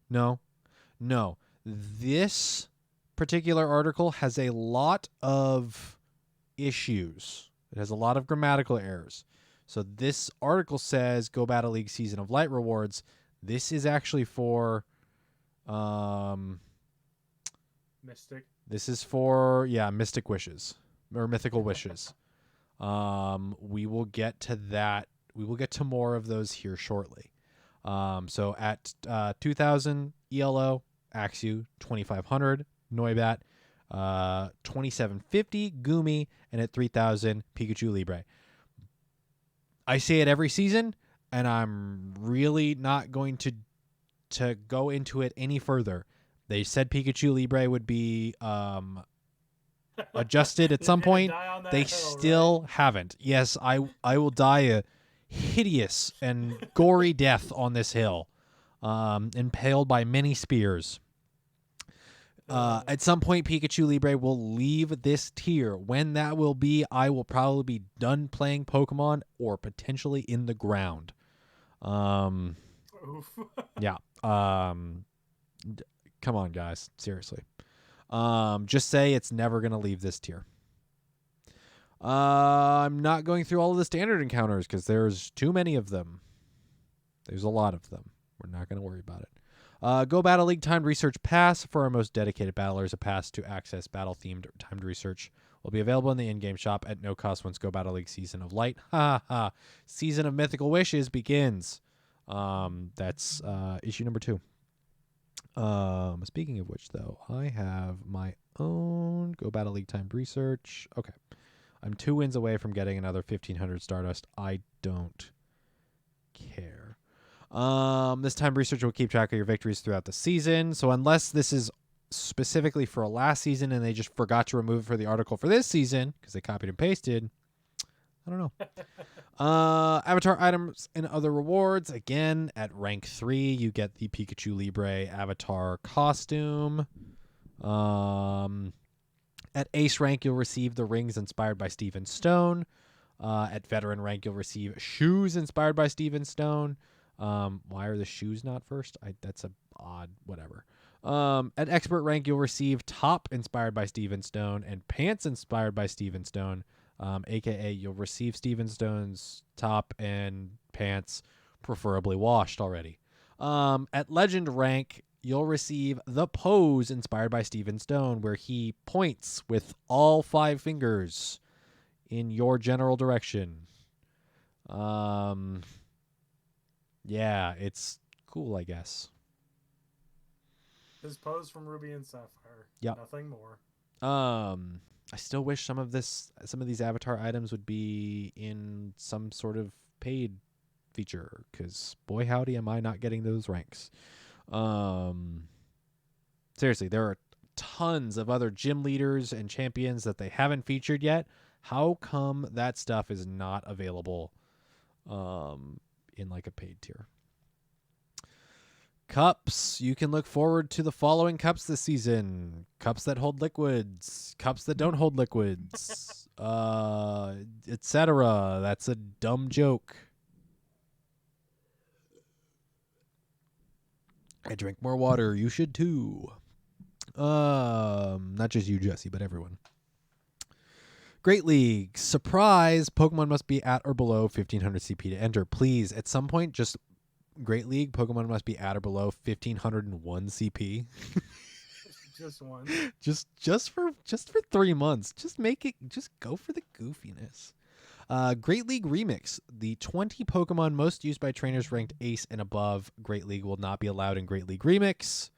No. This particular article has a lot of issues. It has a lot of grammatical errors. So this article says Go Battle League Season of Light rewards. This is actually for Mystic. This is for Mystic Wishes or Mythical Wishes. We will get to that. We will get to more of those here shortly. So at 2,000 ELO, Axew, 2,500 Noibat, 2,750 Gumi, and at 3,000 Pikachu Libre. I say it every season, and I'm really not going to go into it any further. They said Pikachu Libre would be adjusted at some point. They still haven't. Yes, I will die a hideous and gory death on this hill, impaled by many spears. At some point, Pikachu Libre will leave this tier. When that will be, I will probably be done playing Pokemon or potentially in the ground. Oof. Yeah. Come on, guys. Seriously. Just say it's never going to leave this tier. I'm not going through all of the standard encounters because there's too many of them. There's a lot of them. We're not going to worry about it. Go Battle League Timed Research Pass for our most dedicated battlers. A pass to access battle-themed timed research will be available in the in-game shop at no cost once Go Battle League Season of Light. Season of Mythical Wishes begins. That's issue number 2. Speaking of which, though, I have my own Go Battle League Timed Research. Okay. I'm 2 wins away from getting another 1,500 Stardust. I don't care. This time research will keep track of your victories throughout the season. So unless this is specifically for a last season and they just forgot to remove it for the article for this season because they copied and pasted, I don't know. Avatar items and other rewards. Again, at rank 3, you get the Pikachu Libre avatar costume. At Ace rank, you'll receive the rings inspired by Steven Stone. At Veteran rank, you'll receive shoes inspired by Steven Stone. Why are the shoes not first? That's a odd whatever. At Expert rank, you'll receive top inspired by Steven Stone and pants inspired by Steven Stone. AKA you'll receive Steven Stone's top and pants preferably washed already. At Legend rank, you'll receive the pose inspired by Steven Stone, where he points with all 5 fingers in your general direction. Yeah, it's cool, I guess. His pose from Ruby and Sapphire. Yep. Nothing more. I still wish some of these avatar items would be in some sort of paid feature, because boy howdy am I not getting those ranks. Seriously, there are tons of other gym leaders and champions that they haven't featured yet. How come that stuff is not available in like a paid tier? Cups. You can look forward to the following cups this season. Cups that hold liquids. Cups that don't hold liquids. Etc. That's a dumb joke. I drink more water. You should too. Not just you, Jesse, but everyone. Great League. Surprise. Pokemon must be at or below 1,500 CP to enter. Please, at some point, just Great League, Pokemon must be at or below 1,501 CP. Just one. just for 3 months. Just go for the goofiness. Great League Remix. The 20 Pokemon most used by trainers ranked Ace and above Great League will not be allowed in Great League Remix.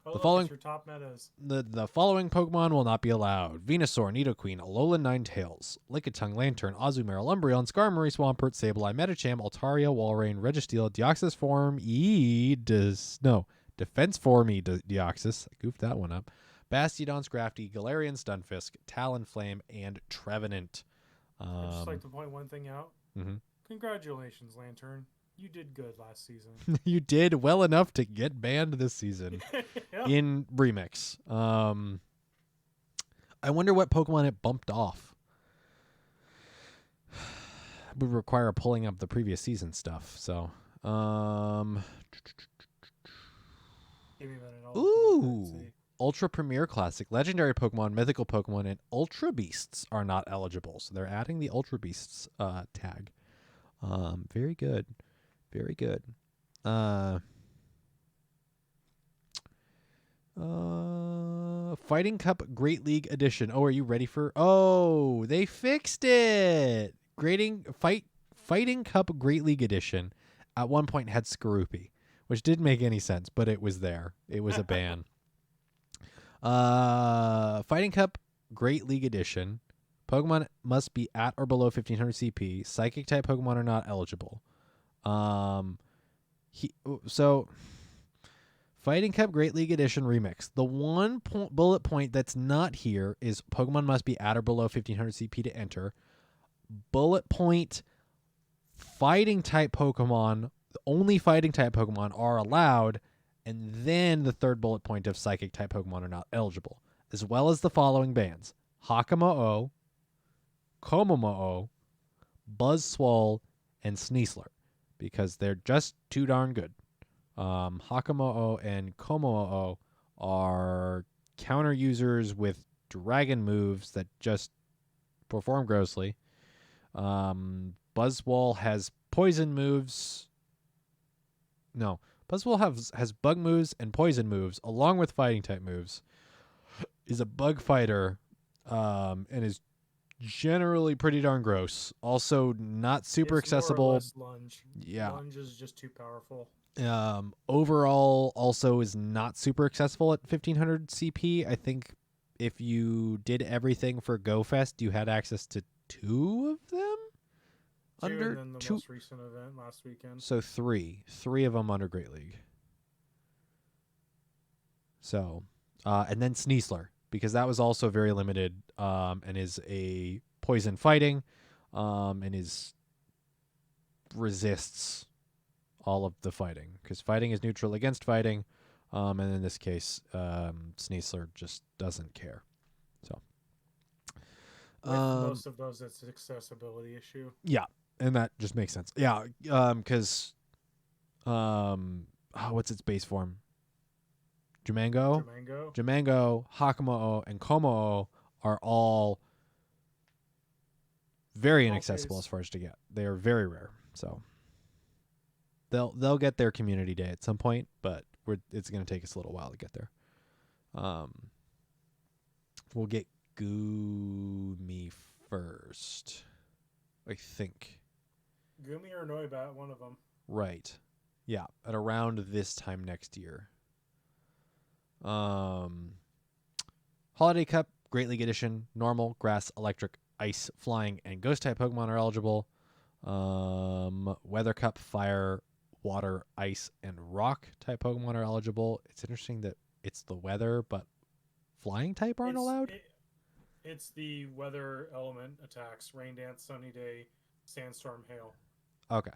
The following your top metas. The following Pokemon will not be allowed: Venusaur, Nidoqueen, Alolan Ninetales, Lickitung, Lantern, Azumarill, Umbreon, Skarmory, Swampert, Sableye, Medicham, Altaria, Walrein, Registeel, Deoxys Form Defense Form Deoxys. I goofed that one up. Bastiodon, Scrafty, Galarian, Stunfisk, Talonflame, and Trevenant. I'd just like to point one thing out. Mm-hmm. Congratulations, Lantern. You did good last season. You did well enough to get banned this season Yep. in Remix. I wonder what Pokemon it bumped off. Would require pulling up the previous season stuff. So, Give me a minute. I'll look and see. Ultra Premier Classic, Legendary Pokemon, Mythical Pokemon, and Ultra Beasts are not eligible. So they're adding the Ultra Beasts tag. Very good. Very good. Fighting Cup Great League Edition. Oh, are you ready for? Oh, they fixed it. Fighting Cup Great League Edition at one point had Skorupi, which didn't make any sense, but it was there. It was a ban. Fighting Cup Great League Edition. Pokemon must be at or below 1500 CP. Psychic type Pokemon are not eligible. Fighting Cup Great League Edition Remix. The one bullet point that's not here is Pokemon must be at or below 1500 CP to enter. Bullet point fighting type Pokemon, only fighting type Pokemon are allowed, and then the third bullet point of psychic type Pokemon are not eligible, as well as the following bans: Hakamo-o, Komomo-o, Buzzswole, and Sneasler, because they're just too darn good. Hakamo-o and Komomo-o are counter users with dragon moves that just perform grossly. Buzzwole has poison moves. No, Buzzwole has bug moves and poison moves along with fighting type moves. Is a bug fighter, and is generally pretty darn gross. Also, not super It's accessible. More or less lunge. Yeah. Lunge is just too powerful. Overall, also is not super accessible at 1500 CP. I think if you did everything for GoFest, you had access to 2 of them. And then the most recent event last weekend. So 3 of them under Great League. So, and then Sneasler, because that was also very limited, and is a poison fighting, and resists all of the fighting, because fighting is neutral against fighting, and in this case, Sneasler just doesn't care. So, with most of those, it's an accessibility issue. Yeah, and that just makes sense. Yeah, because, what's its base form? Jumango, Hakamo-o, and Komo-o are all very inaccessible as far as to get. They are very rare, so they'll get their community day at some point, but it's going to take us a little while to get there. We'll get Goomy first, I think. Goomy or Noibat, one of them. Right. Yeah, at around this time next year. Holiday Cup, Great League Edition, Normal, Grass, Electric, Ice, Flying, and Ghost type Pokemon are eligible. Weather Cup, Fire, Water, Ice, and Rock type Pokemon are eligible. It's interesting that it's the weather, but flying type aren't allowed? It's the weather element attacks: Rain Dance, Sunny Day, Sandstorm, Hail. Okay.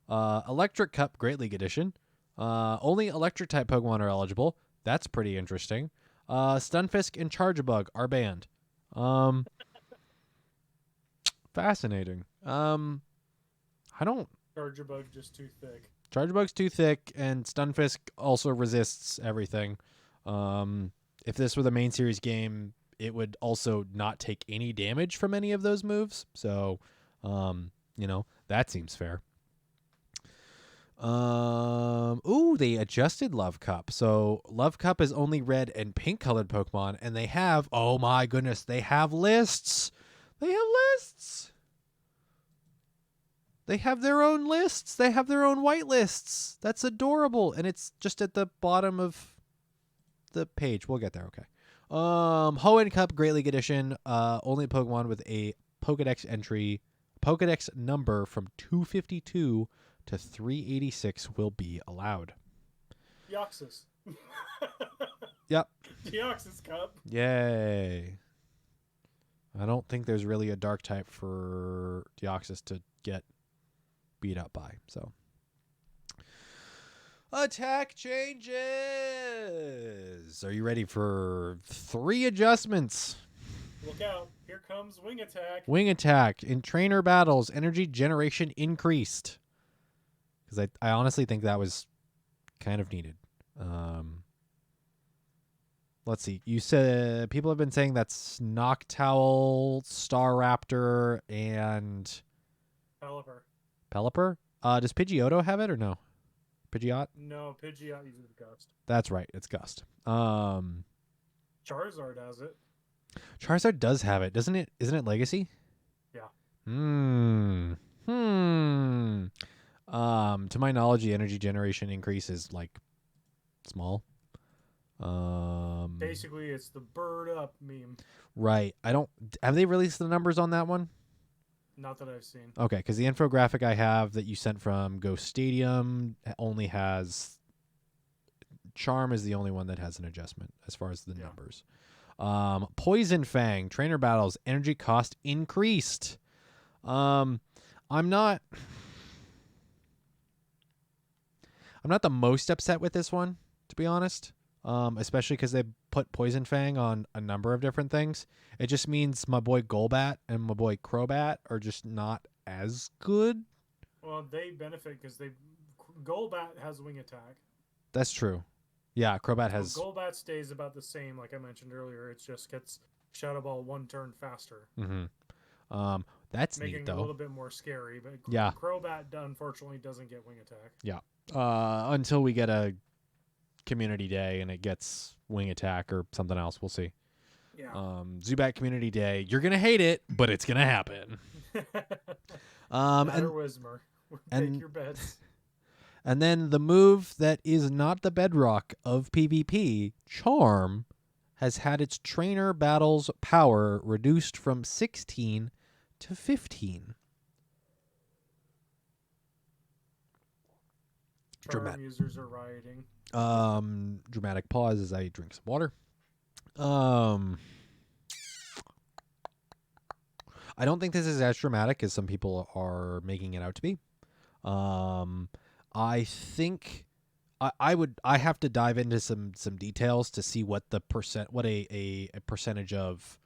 Electric Cup, Great League Edition. Only Electric type Pokemon are eligible. That's pretty interesting. Stunfisk and Charjabug are banned. Fascinating. I don't... Charjabug just too thick. Charjabug's too thick, and Stunfisk also resists everything. If this were the main series game, it would also not take any damage from any of those moves. So, that seems fair. Ooh, they adjusted Love Cup. So Love Cup is only red and pink colored Pokemon, and they have, oh my goodness, they have lists. They have lists. They have their own lists. They have their own white lists. That's adorable. And it's just at the bottom of the page. We'll get there, okay. Hoenn Cup Great League Edition. Only Pokemon with a Pokedex entry, Pokedex number from 252 to 386 will be allowed. Deoxys. Yep. Deoxys Cup. Yay. I don't think there's really a dark type for Deoxys to get beat up by. So attack changes. Are you ready for 3 adjustments? Look out. Here comes Wing Attack. Wing Attack. In trainer battles, energy generation increased. Because I honestly think that was kind of needed. Let's see. You said people have been saying that's Noctowl, Staraptor, and Pelipper. Does Pidgeotto have it or no? Pidgeot? No, Pidgeot uses Gust. That's right. It's Gust. Charizard has it. Charizard does have it, doesn't it? Isn't it Legacy? Yeah. To my knowledge, the energy generation increase is like small. Basically, it's the bird up meme. Right. Have they released the numbers on that one? Not that I've seen. Okay, because the infographic I have that you sent from Ghost Stadium only has Charm is the only one that has an adjustment as far as the numbers. Poison Fang, trainer battles, energy cost increased. I'm not the most upset with this one, to be honest. Especially because they put Poison Fang on a number of different things. It just means my boy Golbat and my boy Crobat are just not as good. Well, they benefit because Golbat has Wing Attack. That's true. Yeah, Crobat has... So Golbat stays about the same, like I mentioned earlier. It just gets Shadow Ball 1 turn faster. Mm-hmm. That's making neat, though. It a little bit more scary, but yeah. Crobat unfortunately doesn't get Wing Attack. Yeah. Until we get a Community Day and it gets Wing Attack or something else. We'll see. Yeah. Zubat Community Day. You're going to hate it, but it's going to happen. And Wismer. Take your bets. And then the move that is not the bedrock of PvP, Charm, has had its trainer battles power reduced from 16 to 15. Charm users are rioting. Dramatic pause as I drink some water. I don't think this is as dramatic as some people are making it out to be. I think I have to dive into some details to see what a percentage of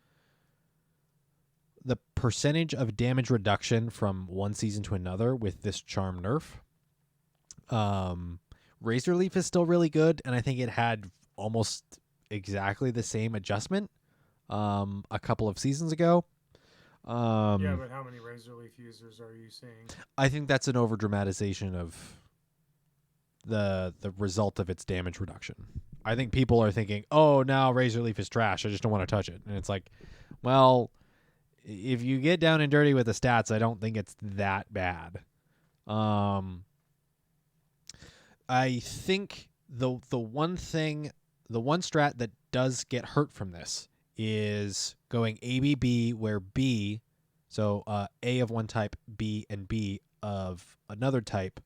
damage reduction from one season to another with this Charm nerf. Razor Leaf is still really good, and I think it had almost exactly the same adjustment a couple of seasons ago. Yeah, but how many Razor Leaf users are you seeing? I think that's an over-dramatization of the result of its damage reduction. I think people are thinking, oh, now Razor Leaf is trash. I just don't want to touch it. And it's like, well, if you get down and dirty with the stats, I don't think it's that bad. I think the one strat that does get hurt from this is going ABB, where B, so A of one type, B and B of another type,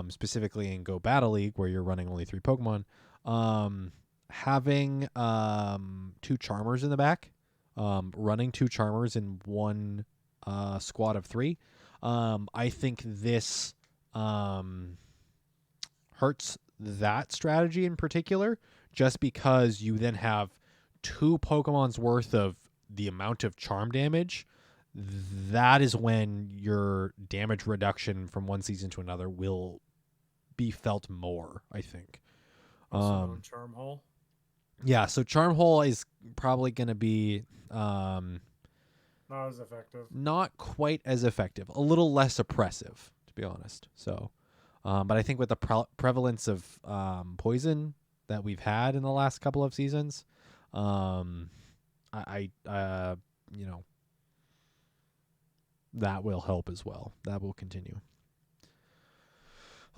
specifically in Go Battle League, where you're running only 3 Pokemon, having 2 Charmers in the back, running 2 Charmers in one squad of 3. I think this hurts that strategy in particular, just because you then have 2 Pokemon's worth of the amount of charm damage. That is when your damage reduction from one season to another will be felt more, I think. Charm Hole. Yeah, so Charm Hole is probably going to be not as effective. Not quite as effective. A little less oppressive, to be honest. So But I think with the prevalence of poison that we've had in the last couple of seasons, I you know, that will help as well. That will continue.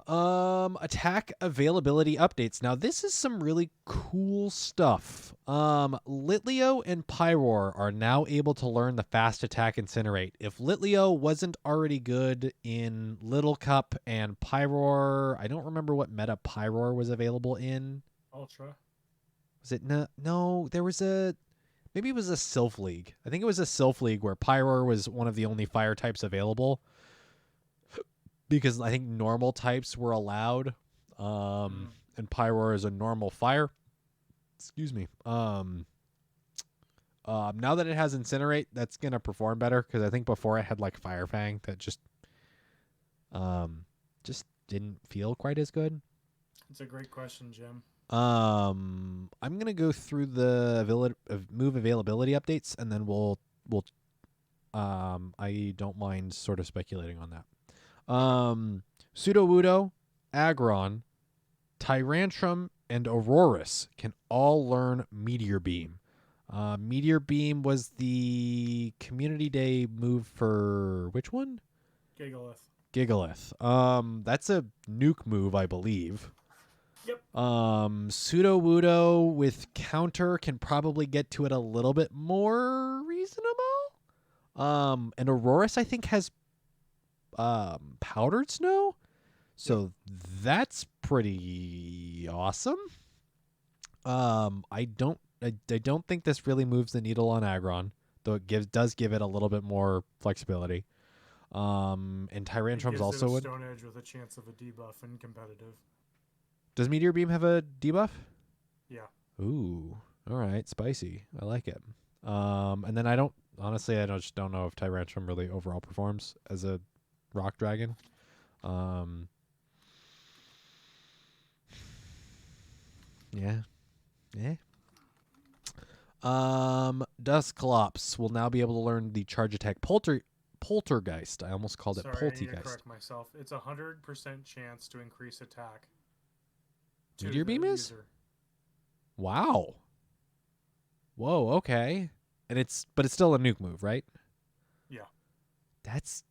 Attack availability updates. Now this is some really cool stuff. Litleo and Pyroar are now able to learn the fast attack Incinerate. If Litleo wasn't already good in Little Cup and Pyroar, I don't remember what meta Pyroar was available in. Ultra. Was it no, there was maybe it was a Sylph League. I think it was a Sylph League where Pyroar was one of the only fire types available. Because I think normal types were allowed, and Pyroar is a normal fire. Excuse me. Now that it has Incinerate, that's gonna perform better because I think before it had like Fire Fang that just didn't feel quite as good. It's a great question, Jim. I'm gonna go through the move availability updates, and then we'll I don't mind sort of speculating on that. Sudowoodo, Aggron, Tyrantrum, and Aurorus can all learn Meteor Beam. Meteor Beam was the Community Day move for which one? Gigalith. That's a nuke move, I believe. Yep. Sudowoodo with counter can probably get to it a little bit more reasonable. And Aurorus, I think, has powdered snow, so that's pretty awesome. I don't think this really moves the needle on Aggron, though it does give it a little bit more flexibility. And Tyrantrum's also a Stone Edge with a chance of a debuff in competitive. Does Meteor Beam have a debuff? Yeah. Ooh, all right, spicy. I like it. And then I just don't know if Tyrantrum really overall performs as a rock dragon. Yeah. Dusclops will now be able to learn the charge attack Poltergeist. I almost called it Poltegeist. I need to Poltegeist. correct myself. It's 100% chance to increase attack. Meteor Beam is? Wow. Whoa, okay. But it's still a nuke move, right? Yeah. That's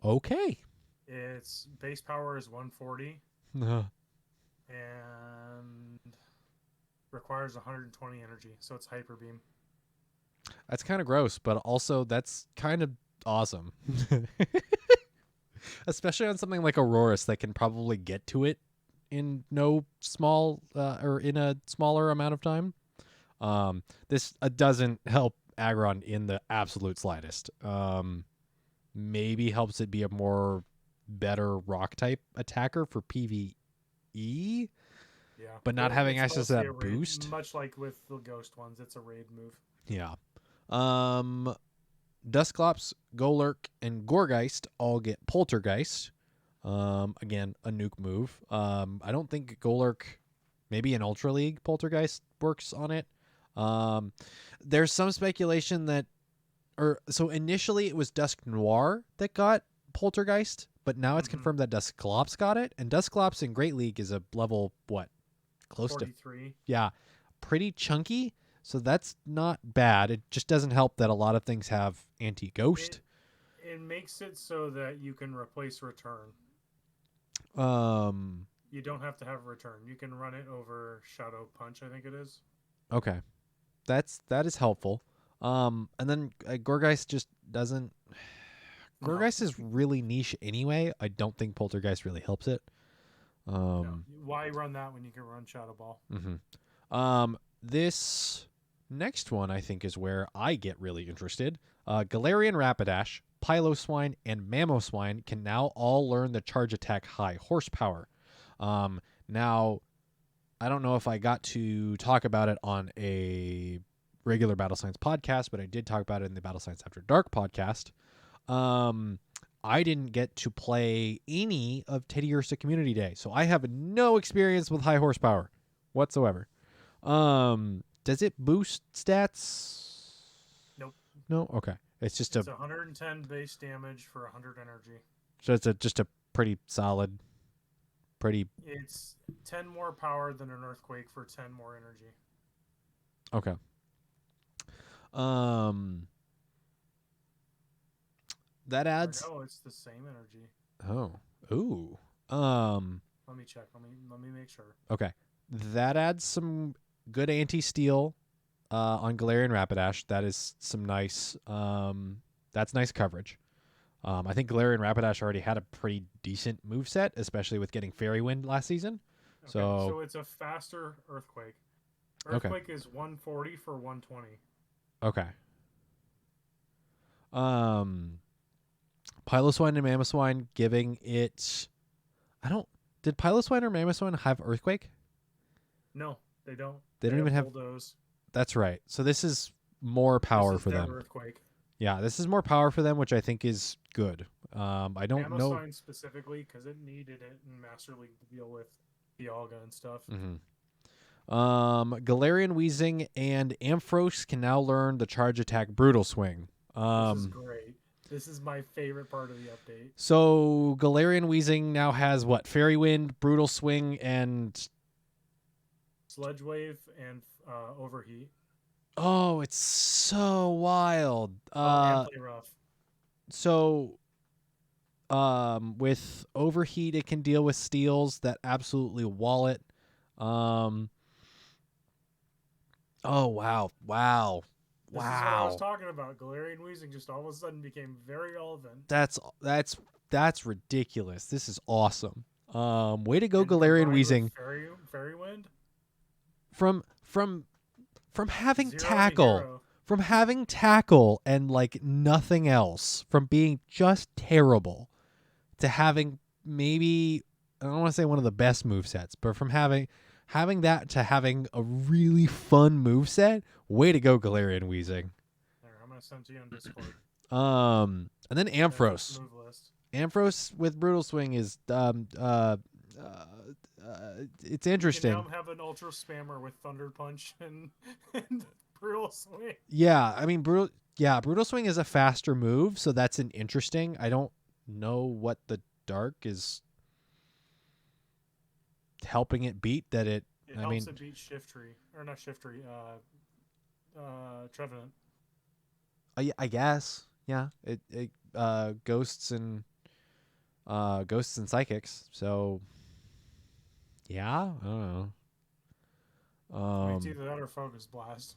okay. Its base power is 140 Uh, and requires 120 energy, so it's Hyper Beam. That's kind of gross, but also that's kind of awesome. Especially on something like Aurorus that can probably get to it in no small or in a smaller amount of time. This doesn't help Aggron in the absolute slightest. Maybe helps it be a more better rock type attacker for PvE. Yeah. But not having access to that raid, boost. Much like with the ghost ones, it's a raid move. Yeah. Dusclops, Golurk, and Gorgeist all get Poltergeist. Again, a nuke move. I don't think Golurk, maybe in Ultra League, Poltergeist works on it. There's some speculation that, so initially it was Dusk Noir that got Poltergeist, but now it's confirmed that Dusclops got it. And Dusclops in Great League is a level, what? Close 43. Yeah, pretty chunky. So that's not bad. It just doesn't help that a lot of things have anti-ghost. It makes it so that you can replace return. You don't have to have return. You can run it over Shadow Punch, I think it is. Okay. That is helpful. And then Gorgeist just doesn't... Gorgeist is really niche anyway. I don't think Poltergeist really helps it. No. Why run that when you can run Shadow Ball? This next one, I think, is where I get really interested. Galarian Rapidash, Piloswine, and Mamoswine can now all learn the charge attack high horsepower. Now, I don't know if I got to talk about it on a regular Battle Science podcast, but I did talk about it in the Battle Science After Dark podcast. I didn't get to play any of Teddy Ursa Community Day, so I have no experience with high horsepower whatsoever. Does it boost stats? Nope. No? Okay. It's just it's 110 base damage for 100 energy. So it's just a pretty solid, pretty It's 10 more power than an earthquake for 10 more energy. okay. Um, that Or adds. no, it's the same energy. Oh, ooh. Um, Let me check. Let me make sure. okay. That adds some good anti-steal on Galarian Rapidash. That is some nice. That's nice coverage. I think Galarian Rapidash already had a pretty decent moveset, especially with getting Fairy Wind last season. Okay, So so it's a faster earthquake. okay, Earthquake is 140 for 120. okay. Um, Piloswine and Mamoswine giving it. I don't. Did Piloswine or Mamoswine have Earthquake? No, they don't. They They don't have even have. bulldoze. That's right. So this is more This power is for their them. earthquake. Yeah, this is more power for them, which I think is good. I don't know. Mamoswine specifically because it needed it in Master League to deal with Dialga and stuff. Galarian Weezing and Ampharos can now learn the charge attack Brutal Swing. This is great. This is my favorite part of the update. So Galarian Weezing now has what? Fairy Wind, Brutal Swing, and Sludge Wave and Overheat. oh, it's so wild. And Play Rough. So with Overheat, it can deal with steals that absolutely wall it. Oh wow. This is what I was talking about. Galarian Weezing just all of a sudden became very relevant. That's ridiculous. This is awesome. Way to go, And Galarian combined with Weezing. Fairy Wind. From having 0 to tackle, hero. from having tackle and like nothing else, from being just terrible to having maybe I don't want to say one of the best movesets, but from having that to having a really fun moveset. Way to go, Galarian Weezing. There, I'm gonna send to you on Discord. And then Ampharos. Move list. Ampharos with Brutal Swing is it's interesting. You can now have an Ultra Spammer with Thunder Punch and Brutal Swing. Yeah, I mean Brutal Swing is a faster move, so that's an interesting. I don't know what the Dark is helping it beat that it. It helps it beat Shiftry or not Shiftry. Trevenant. I guess. Yeah. It ghosts and psychics. So yeah, I don't know. I mean, it's either that or Focus Blast.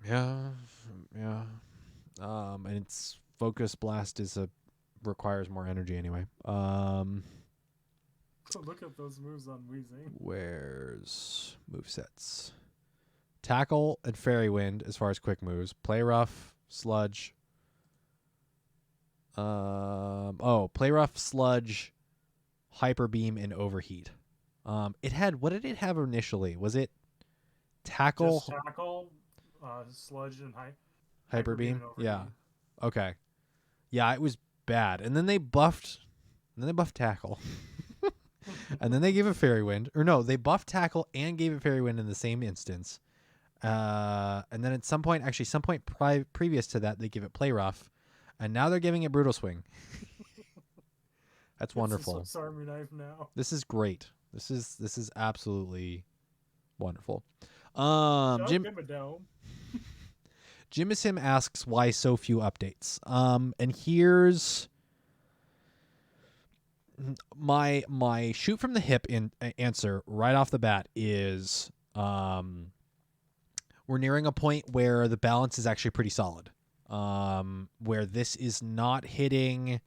Yeah. And it's Focus Blast requires more energy anyway. So look at those moves on Weezing. Where's movesets? Tackle and Fairy Wind as far as quick moves. Play Rough, Sludge. Play Rough, Sludge, Hyper Beam, and Overheat. It had, what did it have initially? Was it Tackle? Just Tackle, Sludge, and Hyper Beam? and Yeah. Okay. Yeah, it was bad. And then they buffed Tackle. And then they gave it Fairy Wind. Or no, they buffed Tackle and gave it Fairy Wind in the same instance. And then at some point previous to that, they give it Play Rough. And now they're giving it Brutal Swing. That's wonderful. It's a Army Knife now. This is great. This is absolutely wonderful. Jimisim asks why so few updates. And here's my shoot from the hip answer right off the bat is we're nearing a point where the balance is actually pretty solid. Where this is not hitting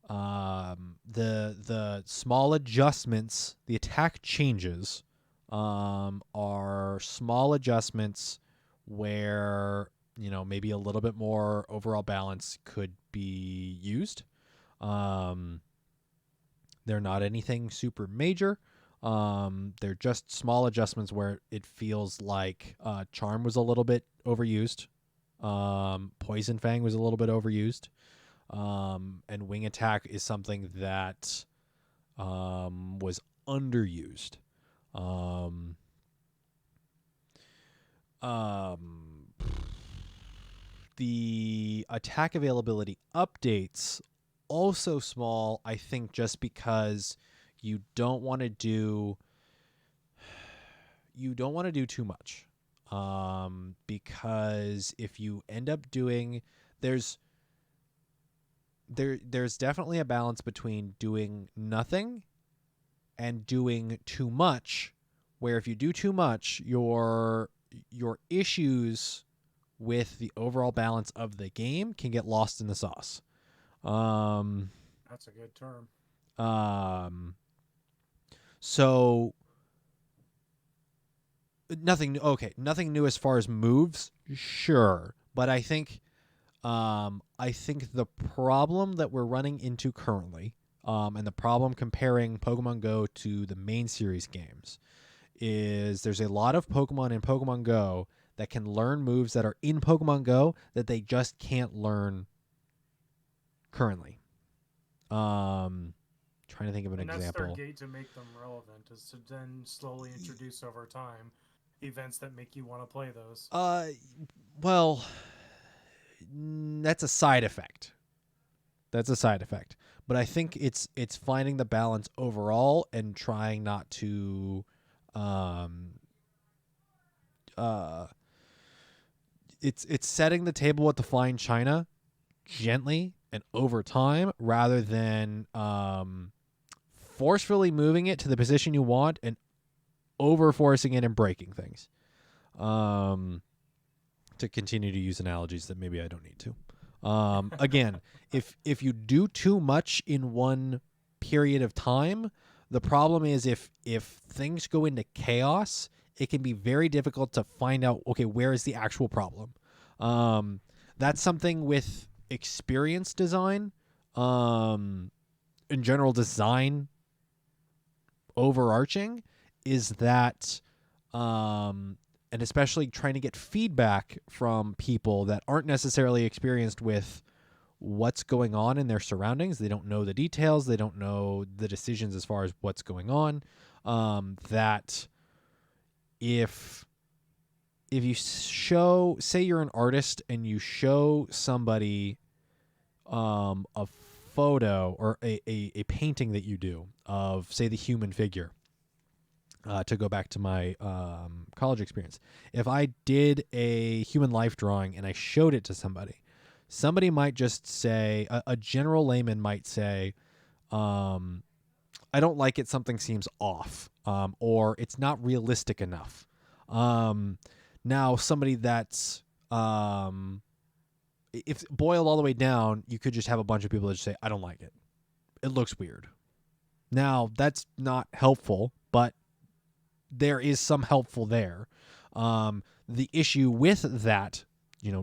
the small adjustments, the attack changes are small adjustments where maybe a little bit more overall balance could be used. They're not anything super major. They're just small adjustments where it feels like Charm was a little bit overused. Poison Fang was a little bit overused. And Wing Attack is something that was underused. The attack availability updates also small, I think, just because you don't want to do too much. Because if you end up doing there's definitely a balance between doing nothing and doing too much, where if you do too much, your issues with the overall balance of the game can get lost in the sauce. That's a good term. So nothing new as far as moves, sure, but I think the problem that we're running into currently, and the problem comparing Pokemon Go to the main series games, is there's a lot of Pokemon in Pokemon Go that can learn moves that are in Pokemon Go that they just can't learn currently. Trying to think of an example. And that's their gate to make them relevant, is to then slowly introduce over time events that make you want to play those. Well, that's a side effect. But I think it's finding the balance overall and trying not to it's setting the table with the fine china gently and over time, rather than forcefully moving it to the position you want and over forcing it and breaking things. To continue to use analogies that maybe I don't need to. Again, if you do too much in one period of time, the problem is if things go into chaos, it can be very difficult to find out, okay, where is the actual problem? That's something with experience design, in general design overarching, is that and especially trying to get feedback from people that aren't necessarily experienced with what's going on in their surroundings. They don't know the details. They don't know the decisions as far as what's going on. That if you say you're an artist and you show somebody a photo or a painting that you do of, say, the human figure, to go back to my college experience. If I did a human life drawing and I showed it to somebody might just say, a general layman might say, I don't like it, something seems off, or it's not realistic enough. Now, somebody that's, if boiled all the way down, you could just have a bunch of people that just say, I don't like it. It looks weird. Now, that's not helpful, but there is some helpful there. The issue with that,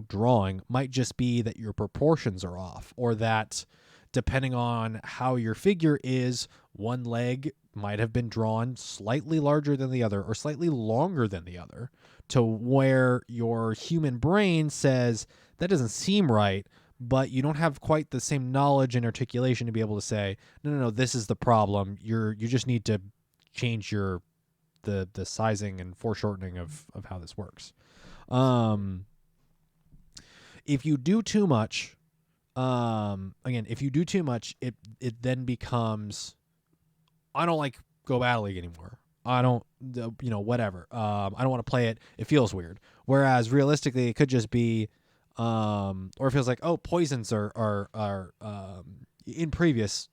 drawing might just be that your proportions are off, or that depending on how your figure is, one leg might have been drawn slightly larger than the other or slightly longer than the other, to where your human brain says that doesn't seem right, but you don't have quite the same knowledge and articulation to be able to say, no, this is the problem. You just need to change the sizing and foreshortening of how this works. If you do too much, if you do too much, it then becomes, I don't like Go Battle League anymore. I don't, whatever. I don't want to play it. It feels weird. Whereas realistically, it could just be, or it feels like, oh, poisons are in previous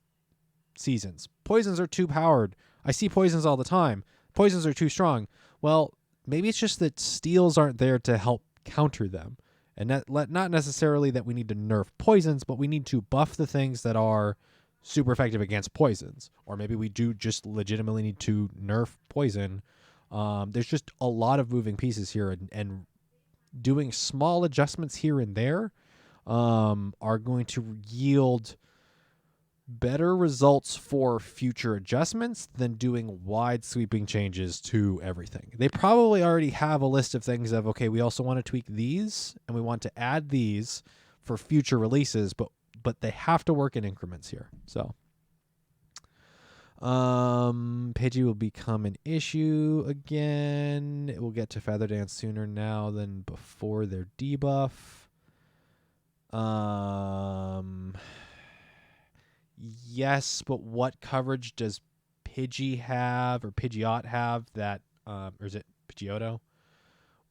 seasons. Poisons are too powered. I see poisons all the time. Poisons are too strong. Well, maybe it's just that steals aren't there to help counter them. And not necessarily that we need to nerf poisons, but we need to buff the things that are super effective against poisons. Or maybe we do just legitimately need to nerf poison. There's just a lot of moving pieces here, and doing small adjustments here and there are going to yield better results for future adjustments than doing wide sweeping changes to everything. They probably already have a list of things of, okay, we also want to tweak these and we want to add these for future releases, but they have to work in increments here. So Pidgey will become an issue again. It will get to Feather Dance sooner now than before their debuff. Yes, but what coverage does Pidgey have or Pidgeot have that or is it Pidgeotto?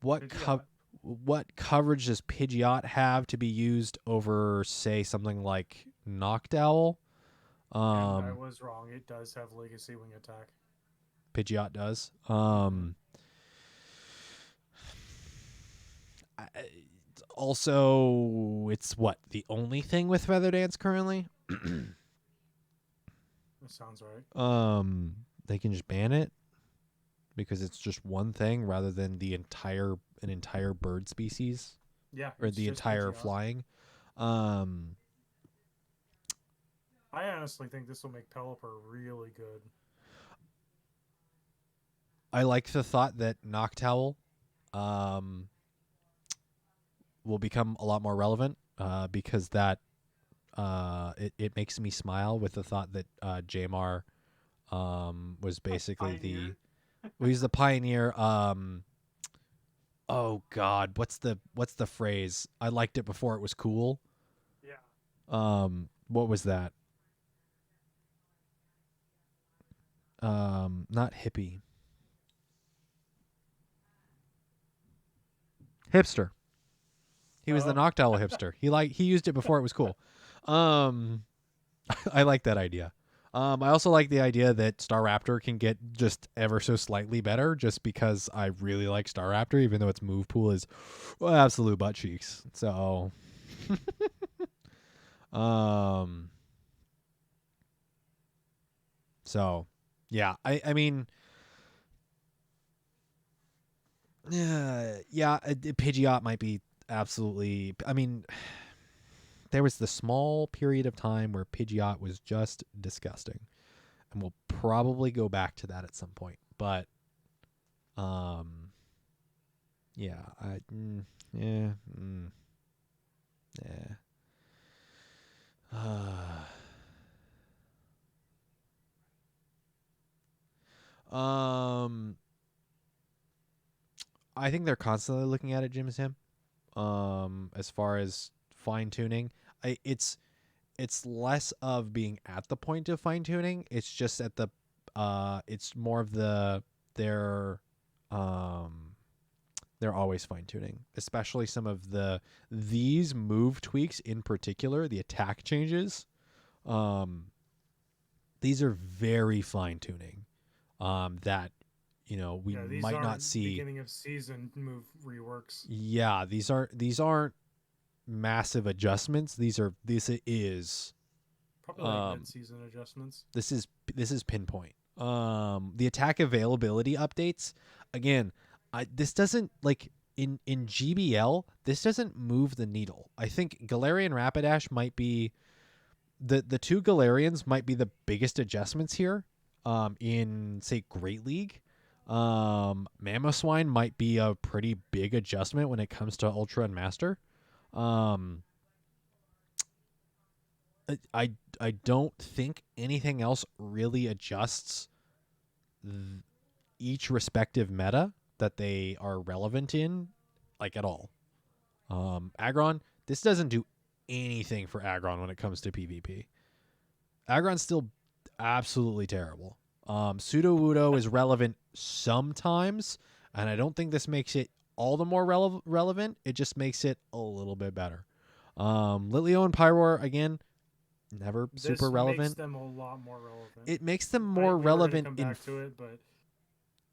What Pidgeot. what coverage does Pidgeot have to be used over, say, something like Noctowl? And I was wrong. It does have Legacy Wing Attack. Pidgeot does. I, also, it's what, the only thing with Feather Dance currently? That sounds right. They can just ban it because it's just one thing rather than an entire bird species Yeah, or it's the just entire Pidgeot. flying. I honestly think this will make Pelipper really good. I like the thought that Noctowl will become a lot more relevant because that it makes me smile with the thought that Jamar was basically he's the pioneer. Oh God, what's the phrase? I liked it before it was cool. Yeah. What was that? Not hippie. Hipster. He was the Noctowl hipster. He used it before it was cool. I like that idea. I also like the idea that Staraptor can get just ever so slightly better just because I really like Staraptor, even though its move pool is absolute butt cheeks. So, um, yeah, I mean, yeah, Pidgeot might be absolutely. I mean, there was the small period of time where Pidgeot was just disgusting, and we'll probably go back to that at some point. But, yeah, yeah, yeah. Um, I think they're constantly looking at it, Jim Sim. As far as fine tuning, it's less of being at the point of fine tuning. It's just at the it's more of their um they're always fine tuning, especially some of these move tweaks in particular, the attack changes. Um, these are very fine tuning. That we Yeah, these might not aren't see. beginning of season move reworks. Yeah, these aren't massive adjustments. This is Probably like um mid-season adjustments. this is pinpoint. The attack availability updates again. This doesn't like in GBL. This doesn't move the needle. I think Galarian Rapidash might be the two Galarians might be the biggest adjustments here. In say Great League, Mamoswine might be a pretty big adjustment when it comes to Ultra and Master. Um, I don't think anything else really adjusts each respective meta that they are relevant in, like at all. Aggron, this doesn't do anything for Aggron when it comes to PvP. Aggron's still absolutely terrible. Sudowoodo is relevant sometimes, and I don't think this makes it all the more relevant. It just makes it a little bit better. Litleo and Pyroar, again, never super relevant. This makes them a lot more relevant. It makes them more we relevant come in back to it, but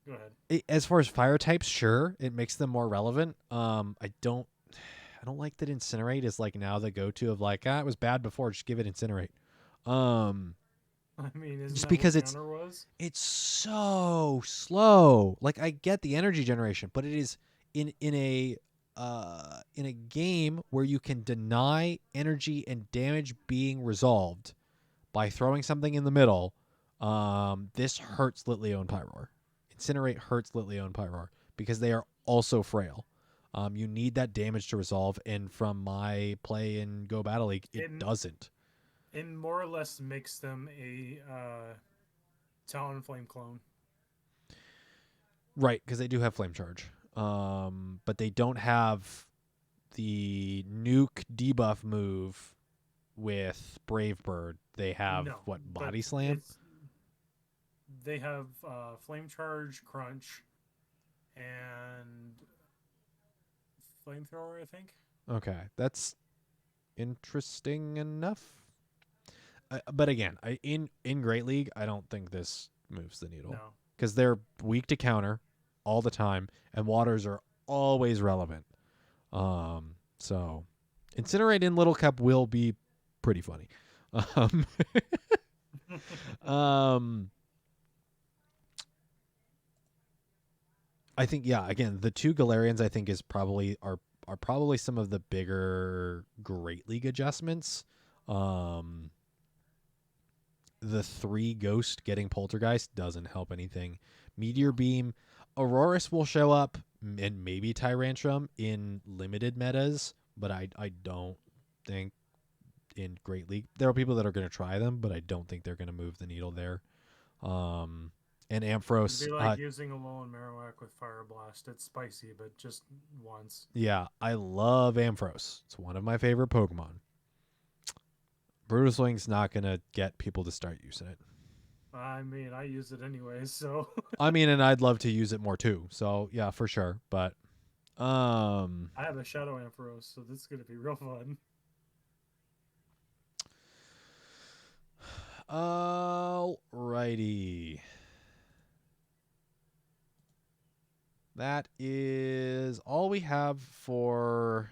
go ahead. As far as fire types, sure, it makes them more relevant. I don't like that Incinerate is like now the go-to of like, it was bad before, just give it Incinerate. I mean, isn't Just that because what Counter was? it's so slow. Like I get the energy generation, but it is in a game where you can deny energy and damage being resolved by throwing something in the middle. This hurts Litleo and Pyroar. Incinerate hurts Litleo and Pyroar because they are also frail. You need that damage to resolve, and from my play in Go Battle League, it doesn't. It more or less makes them a Talonflame clone. Right, because they do have Flame Charge. But they don't have the nuke debuff move with Brave Bird they have No, what, but body slam? they have flame charge, crunch, and flamethrower, I think. Okay, that's interesting enough. But again, in Great League, I don't think this moves the needle No. because they're weak to counter all the time, and waters are always relevant. So Incinerate in Little Cup will be pretty funny. Um, um, I think again, the two Galarians I think are probably some of the bigger Great League adjustments. The 3 Ghost getting Poltergeist doesn't help anything. Meteor Beam, Aurorus will show up, and maybe Tyrantrum in limited metas, but I don't think in Great League. There are people that are going to try them, but I don't think they're going to move the needle there. And It'd Ampharos, be like using a Alolan Marowak with Fire Blast. It's spicy, but just once. yeah, I love Ampharos. It's one of my favorite Pokemon. Brutus Wing's not going to get people to start using it. I mean, I use it anyway, so. I mean, and I'd love to use it more too. So yeah, for sure. But I have a Shadow Ampharos, so this is gonna be real fun. Alrighty. That is all we have for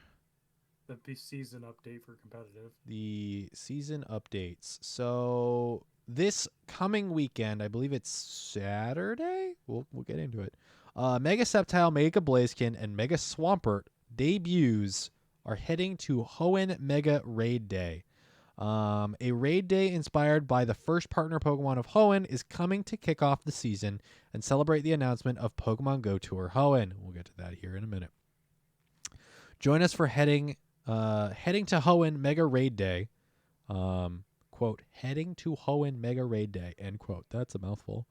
The season update for competitive. the season updates. So this coming weekend, I believe it's Saturday. We'll get into it. Mega Sceptile, Mega Blaziken, and Mega Swampert debuts are heading to Hoenn Mega Raid Day. A raid day inspired by the first partner Pokemon of Hoenn is coming to kick off the season and celebrate the announcement of Pokemon Go Tour Hoenn. We'll get to that here in a minute. Join us for heading to Hoenn Mega Raid Day. Quote, heading to Hoenn Mega Raid Day, end quote. That's a mouthful.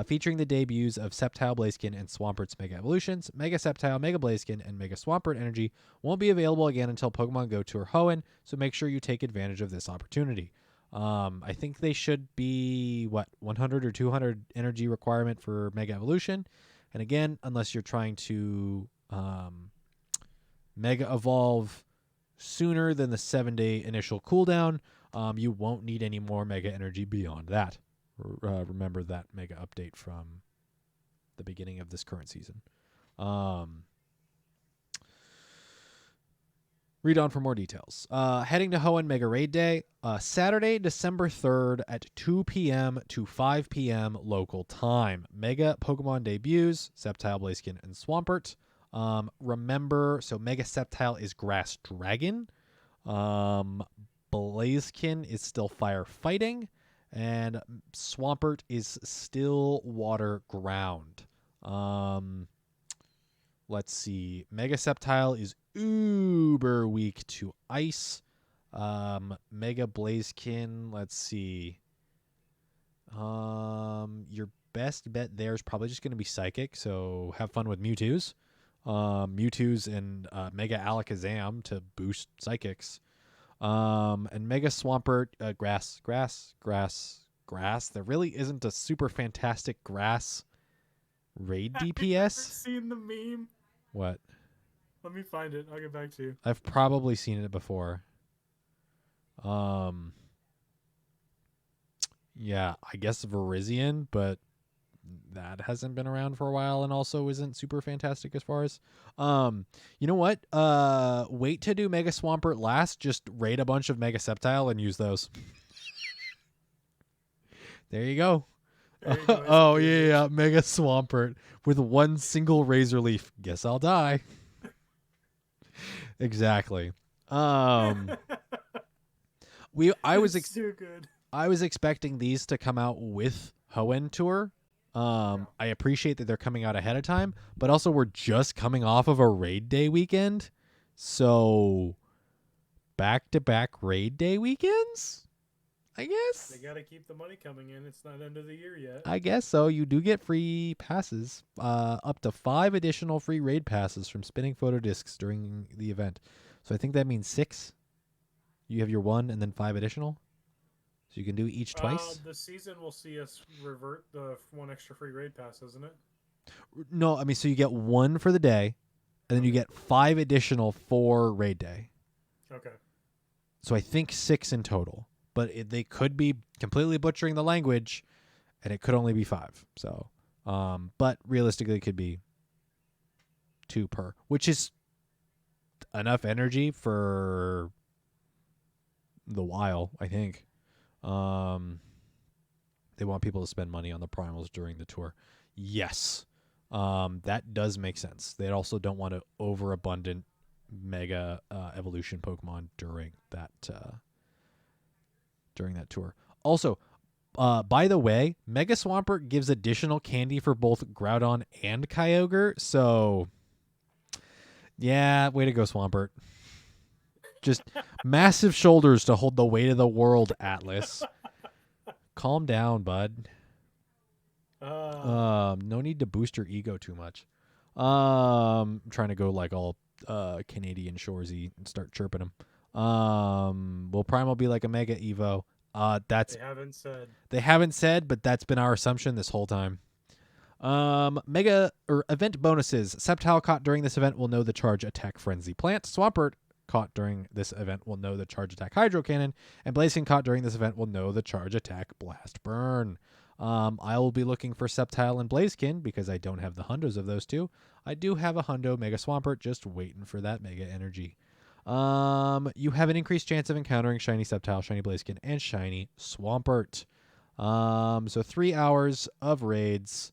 Featuring the debuts of Sceptile, Blaziken, and Swampert's Mega Evolutions. Mega Sceptile, Mega Blaziken, and Mega Swampert energy won't be available again until Pokemon Go Tour Hoenn, so make sure you take advantage of this opportunity. I think they should be, 100 or 200 energy requirement for Mega Evolution. And again, unless you're trying to Mega Evolve sooner than the 7-day initial cooldown, you won't need any more Mega Energy beyond that. Remember that Mega update from the beginning of this current season. Read on for more details. Heading to Hoenn Mega Raid Day, Saturday, December 3rd at 2 p.m. to 5 p.m. local time. Mega Pokemon debuts, Sceptile, Blaziken, and Swampert. Remember, so Mega Sceptile is Grass Dragon. Blaziken is still Fire Fighting. And Swampert is still Water Ground. Let's see. Mega Sceptile is uber weak to Ice. Mega Blaziken, let's see. Your best bet there is probably just going to be Psychic, so have fun with Mewtwo's. Mewtwo's and Mega Alakazam to boost Psychics. And Mega Swampert, grass. There really isn't a super fantastic grass raid DPS. I've seen the meme. What? Let me find it. I'll get back to you. I've probably seen it before. Yeah, I guess Virizion, but that hasn't been around for a while and also isn't super fantastic as far as you know what, wait to do Mega Swampert last, just raid a bunch of Mega Sceptile and use those. There you go. Oh yeah, Mega Swampert with one single Razor Leaf. Guess I'll die. Exactly. I was too good. I was expecting these to come out with Hoenn Tour. I appreciate that they're coming out ahead of time, but also we're just coming off of a raid day weekend. So back-to-back raid day weekends, I guess. They got to keep the money coming in. It's not end of the year yet. I guess so. You do get free passes, up to 5 additional free raid passes from spinning photo discs during the event. So I think that means 6. You have your 1 and then 5 additional. So you can do each twice. The season will see us revert the one extra free raid pass, isn't it? No, I mean, so you get 1 for the day, and then you Okay. get 5 additional for raid day. Okay. So I think 6 in total. But they could be completely butchering the language, and it could only be 5. So, but realistically, it could be 2 per, which is enough energy for the while, I think. They want people to spend money on the primals during the tour. Yes. That does make sense. They also don't want an overabundant mega evolution Pokemon during that tour. Also, by the way, Mega Swampert gives additional candy for both Groudon and Kyogre. So, yeah, way to go, Swampert. Just massive shoulders to hold the weight of the world, Atlas. Calm down, bud. No need to boost your ego too much. I'm trying to go like all Canadian shoresy and start chirping him. Will Primal be like a Mega Evo? That's They haven't said, but that's been our assumption this whole time. Mega or event bonuses. Sceptile caught during this event will know the charge attack Frenzy Plant. Swampert caught during this event will know the charge attack Hydro Cannon, and Blazing caught during this event will know the charge attack Blast Burn. I will be looking for Sceptile and Blaziken because I don't have the hundos of those two. I do have a hundo Mega Swampert, just waiting for that Mega Energy. You have an increased chance of encountering Shiny Sceptile, Shiny Blaziken, and Shiny Swampert. So 3 hours of raids,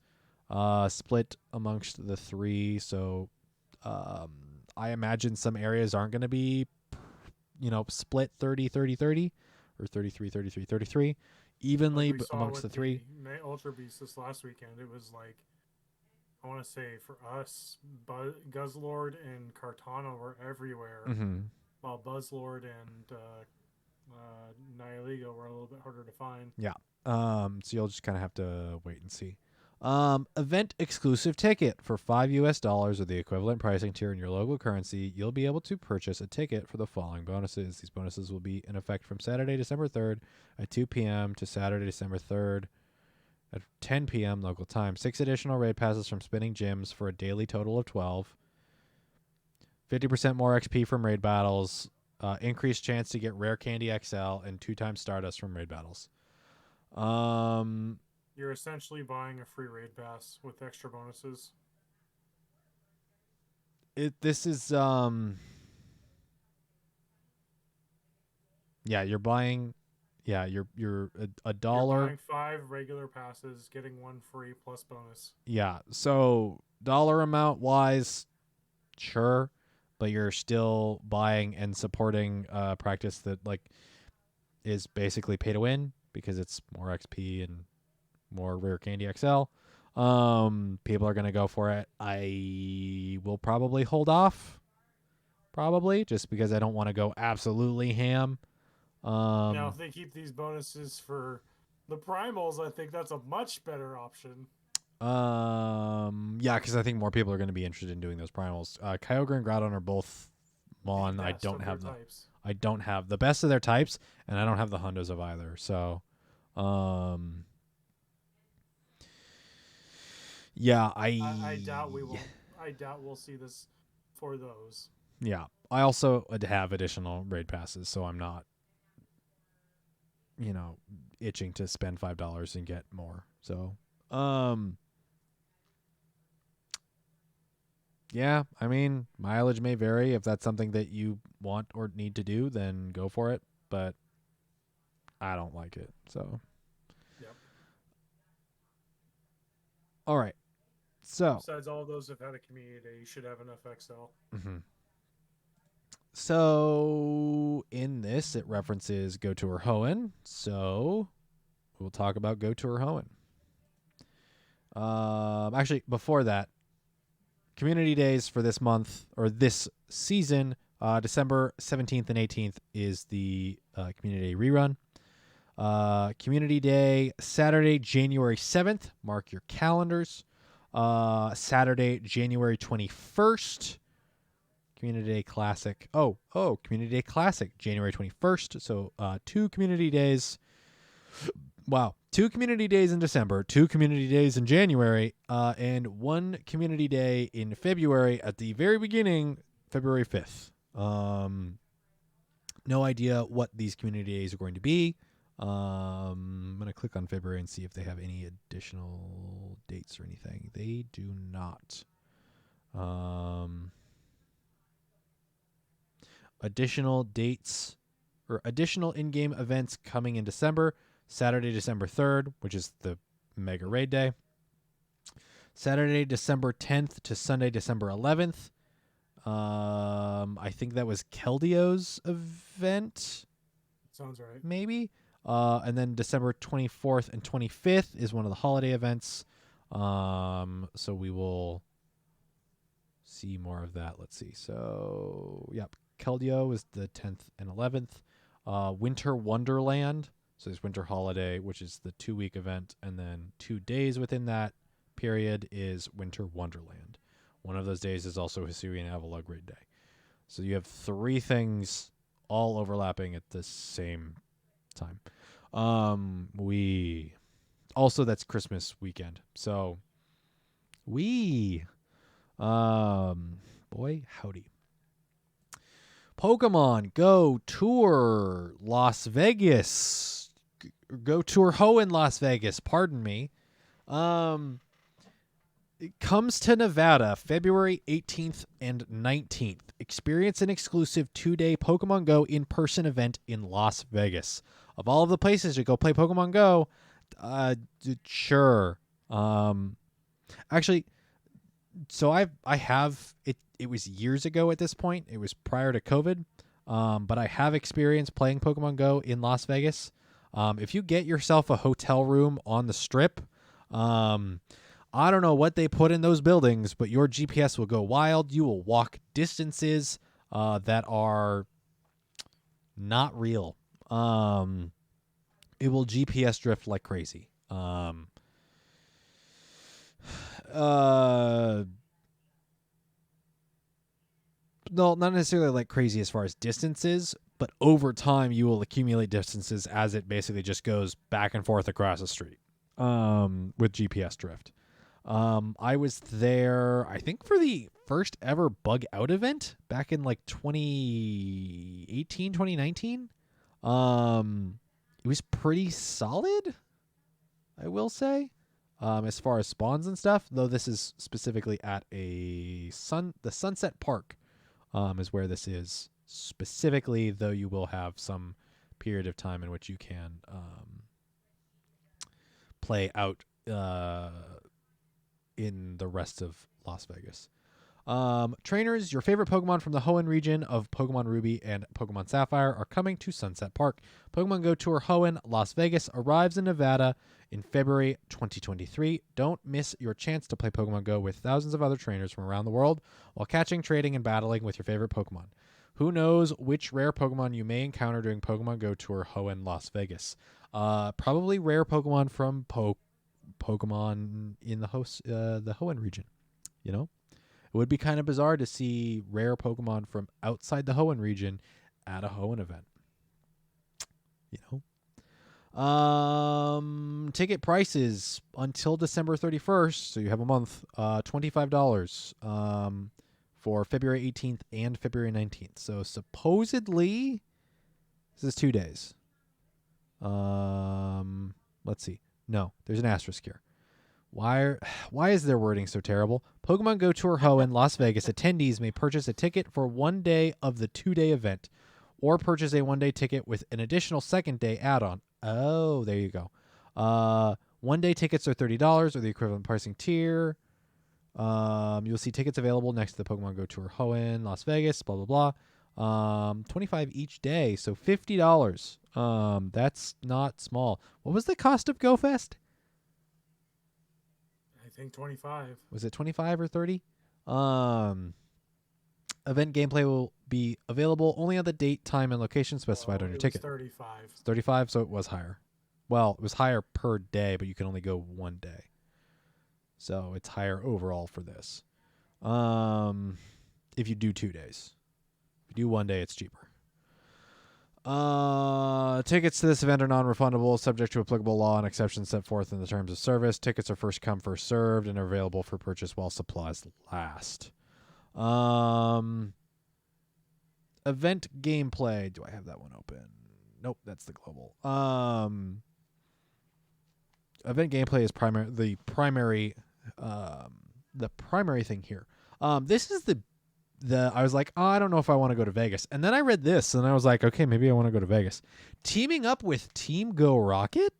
split amongst the 3. So, I imagine some areas aren't going to be, split 30-30-30 or 33-33-33 evenly like amongst the 3. Ultra Beast this last weekend, it was like, I want to say for us, Guzzlord and Kartana were everywhere, while Buzzlord and Nihilego were a little bit harder to find. Yeah. So you'll just kind of have to wait and see. Event exclusive ticket for $5 or the equivalent pricing tier in your local currency. You'll be able to purchase a ticket for the following bonuses. These bonuses will be in effect from Saturday, December 3rd at 2 p.m. to Saturday, December 3rd at 10 p.m. local time. 6 additional raid passes from spinning gyms for a daily total of 12. 50% more XP from raid battles. Increased chance to get rare candy XL and 2 times Stardust from raid battles. You're essentially buying a free raid pass with extra bonuses. This is yeah, you're buying you're a dollar. You're buying 5 regular passes, getting 1 free plus bonus. Yeah. So dollar amount wise, sure, but you're still buying and supporting practice that like is basically pay to win because it's more XP and more rare candy XL. People are gonna go for it. I will probably hold off, just because I don't want to go absolutely ham. Now, if they keep these bonuses for the primals, I think that's a much better option. Yeah, because I think more people are going to be interested in doing those primals. Kyogre and Groudon are both Mon. I don't have the best of their types, and I don't have the hundos of either. So, yeah, I doubt we will. I doubt we'll see this for those. Yeah, I also have additional raid passes, so I'm not, itching to spend $5 and get more. So, yeah, I mean, mileage may vary. If that's something that you want or need to do, then go for it. But I don't like it. So, yep. All right. So, besides all those have had a community day, you should have enough XL. Mm-hmm. So, in this, it references Go Tour Hoenn. So, we'll talk about Go Tour Hoenn. Actually, before that, community days for this month or this season, December 17th and 18th is the community day rerun. Community day Saturday, January 7th. Mark your calendars. Saturday, January 21st. Community Day Classic. Community Day Classic, January 21st. So 2 community days. Wow. 2 community days in December, 2 community days in January, and 1 community day in February at the very beginning, February 5th. No idea what these community days are going to be. I'm going to click on February and see if they have any additional dates or anything. They do not. Additional dates or additional in-game events coming in December. Saturday, December 3rd, which is the Mega Raid Day. Saturday, December 10th to Sunday, December 11th. I think that was Keldio's event. Sounds right. Maybe. And then December 24th and 25th is one of the holiday events. So we will see more of that. Let's see. So, yep. Keldio was the 10th and 11th. Winter Wonderland. So there's Winter Holiday, which is the 2-week event. And then 2 days within that period is Winter Wonderland. One of those days is also Hisuian Avalugg Raid Day. So you have 3 things all overlapping at the same time. That's Christmas weekend. So boy howdy. Pokemon Go Tour Las Vegas. Go Tour Hoenn Las Vegas, pardon me. It comes to Nevada February 18th and 19th. Experience an exclusive 2-day Pokemon Go in-person event in Las Vegas. Of all of the places to go play Pokemon Go, sure. Actually, so I have it. It was years ago at this point. It was prior to COVID. But I have experience playing Pokemon Go in Las Vegas. If you get yourself a hotel room on the Strip, I don't know what they put in those buildings, but your GPS will go wild. You will walk distances that are not real. It will GPS drift like crazy. No, not necessarily like crazy as far as distances, but over time you will accumulate distances as it basically just goes back and forth across the street with GPS drift. I was there, I think, for the first ever Bug Out event back in like 2018, 2019. It was pretty solid, I will say, as far as spawns and stuff, though this is specifically at the Sunset Park is where this is specifically, though you will have some period of time in which you can play out in the rest of Las Vegas. Trainers, your favorite Pokemon from the Hoenn region of Pokemon Ruby and Pokemon Sapphire are coming to Sunset Park. Pokemon Go Tour Hoenn Las Vegas arrives in Nevada in February 2023. Don't miss your chance to play Pokemon Go with thousands of other trainers from around the world while catching, trading, and battling with your favorite Pokemon. Who knows which rare Pokemon you may encounter during Pokemon Go Tour Hoenn Las Vegas. Probably rare Pokemon from Pokemon in the Hoenn region. You know? It would be kind of bizarre to see rare Pokemon from outside the Hoenn region at a Hoenn event. You know? Ticket prices until December 31st, so you have a month, $25 for February 18th and February 19th. So supposedly, this is 2 days. Let's see. No, there's an asterisk here. Why is their wording so terrible? Pokemon Go Tour Hoenn Las Vegas attendees may purchase a ticket for 1 day of the 2-day event or purchase a 1-day ticket with an additional 2nd-day add-on. Oh, there you go. 1-day tickets are $30 or the equivalent pricing tier. You'll see tickets available next to the Pokemon Go Tour Hoenn Las Vegas, blah, blah, blah. $25 each day, so $50. That's not small. What was the cost of GoFest? I think 25. Was it 25 or 30? Event gameplay will be available only on the date, time, and location specified on your ticket. 35. It's 35, so it was higher. Well, it was higher per day, but you can only go 1 day. So it's higher overall for this. If you do 2 days. If you do 1 day, it's cheaper. Tickets to this event are non-refundable, subject to applicable law and exceptions set forth in the terms of service. Tickets are first come, first served, and are available for purchase while supplies last. Event gameplay. Do I have that one open? Nope, that's the global. Event gameplay is the primary thing here. This is the I was like, oh, I don't know if I want to go to Vegas. And then I read this and I was like, okay, maybe I want to go to Vegas. Teaming up with Team Go Rocket,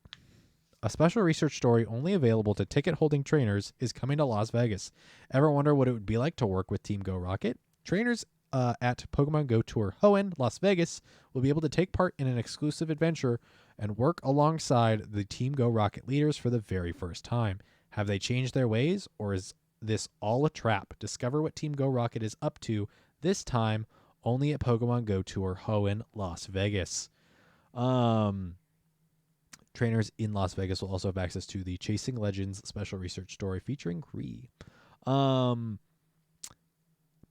a special research story only available to ticket holding trainers, is coming to Las Vegas. Ever wonder what it would be like to work with Team Go Rocket? Trainers at Pokemon Go Tour Hoenn, Las Vegas, will be able to take part in an exclusive adventure and work alongside the Team Go Rocket leaders for the very first time. Have they changed their ways, or is this all a trap? Discover what Team Go Rocket is up to this time only at Pokemon Go Tour Hoenn, Las Vegas. Trainers in Las Vegas will also have access to the Chasing Legends special research story featuring Kree.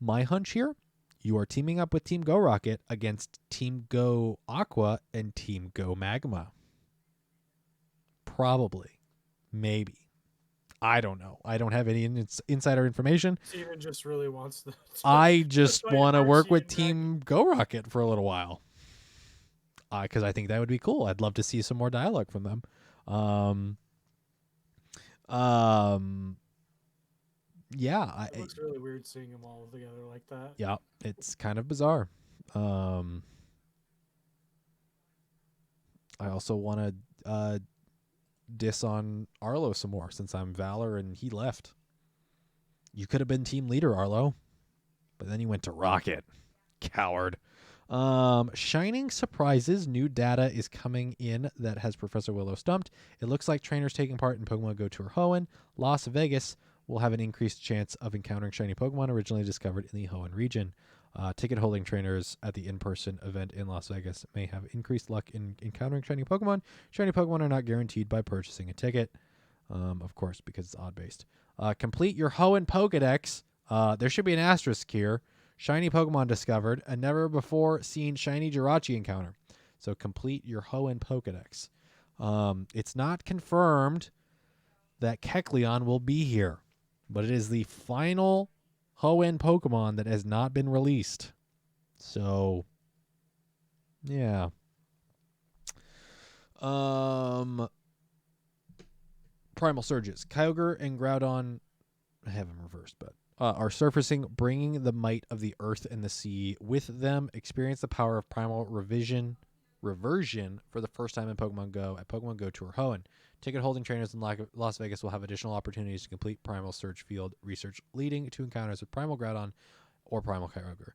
My hunch here, you are teaming up with Team Go Rocket against Team Go Aqua and Team Go Magma. Probably. Maybe. I don't know. I don't have any insider information. Steven just really wants to. I just want to work with Team Go Rocket for a little while. Because I think that would be cool. I'd love to see some more dialogue from them. Yeah. It looks really weird seeing them all together like that. Yeah, it's kind of bizarre. I also want to diss on Arlo some more since I'm Valor and he left. You could have been team leader, Arlo, but then you went to Rocket. Coward. Shining surprises. New data is coming in that has Professor Willow stumped. It looks like trainers taking part in Pokemon Go Tour Hoenn, Las Vegas, will have an increased chance of encountering shiny Pokemon originally discovered in the Hoenn region. Ticket holding trainers at the in-person event in Las Vegas may have increased luck in encountering shiny Pokemon. Shiny Pokemon are not guaranteed by purchasing a ticket, of course, because it's odd-based. Complete your Hoenn Pokedex. There should be an asterisk here. Shiny Pokemon discovered. A never before seen shiny Jirachi encounter. So complete your Hoenn Pokedex. It's not confirmed that Kecleon will be here, but it is the final Hoenn Pokemon that has not been released. So, yeah. Primal Surges. Kyogre and Groudon, I have them reversed, but are surfacing, bringing the might of the earth and the sea with them. Experience the power of primal reversion for the first time in Pokemon Go at Pokemon Go Tour Hoenn. Ticket holding trainers in Las Vegas will have additional opportunities to complete Primal Search Field research, leading to encounters with Primal Groudon or Primal Kyogre.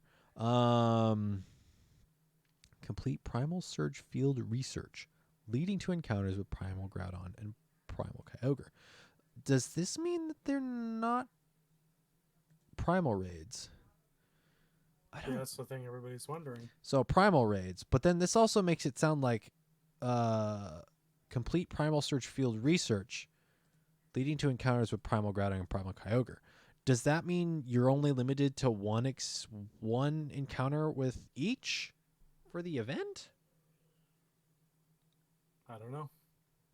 Complete Primal Search Field research, leading to encounters with Primal Groudon and Primal Kyogre. Does this mean that they're not Primal raids? Yeah, that's the thing everybody's wondering. So Primal raids, but then this also makes it sound like complete Primal Search Field research, leading to encounters with Primal Groudon and Primal Kyogre. Does that mean you're only limited to one encounter with each for the event? I don't know.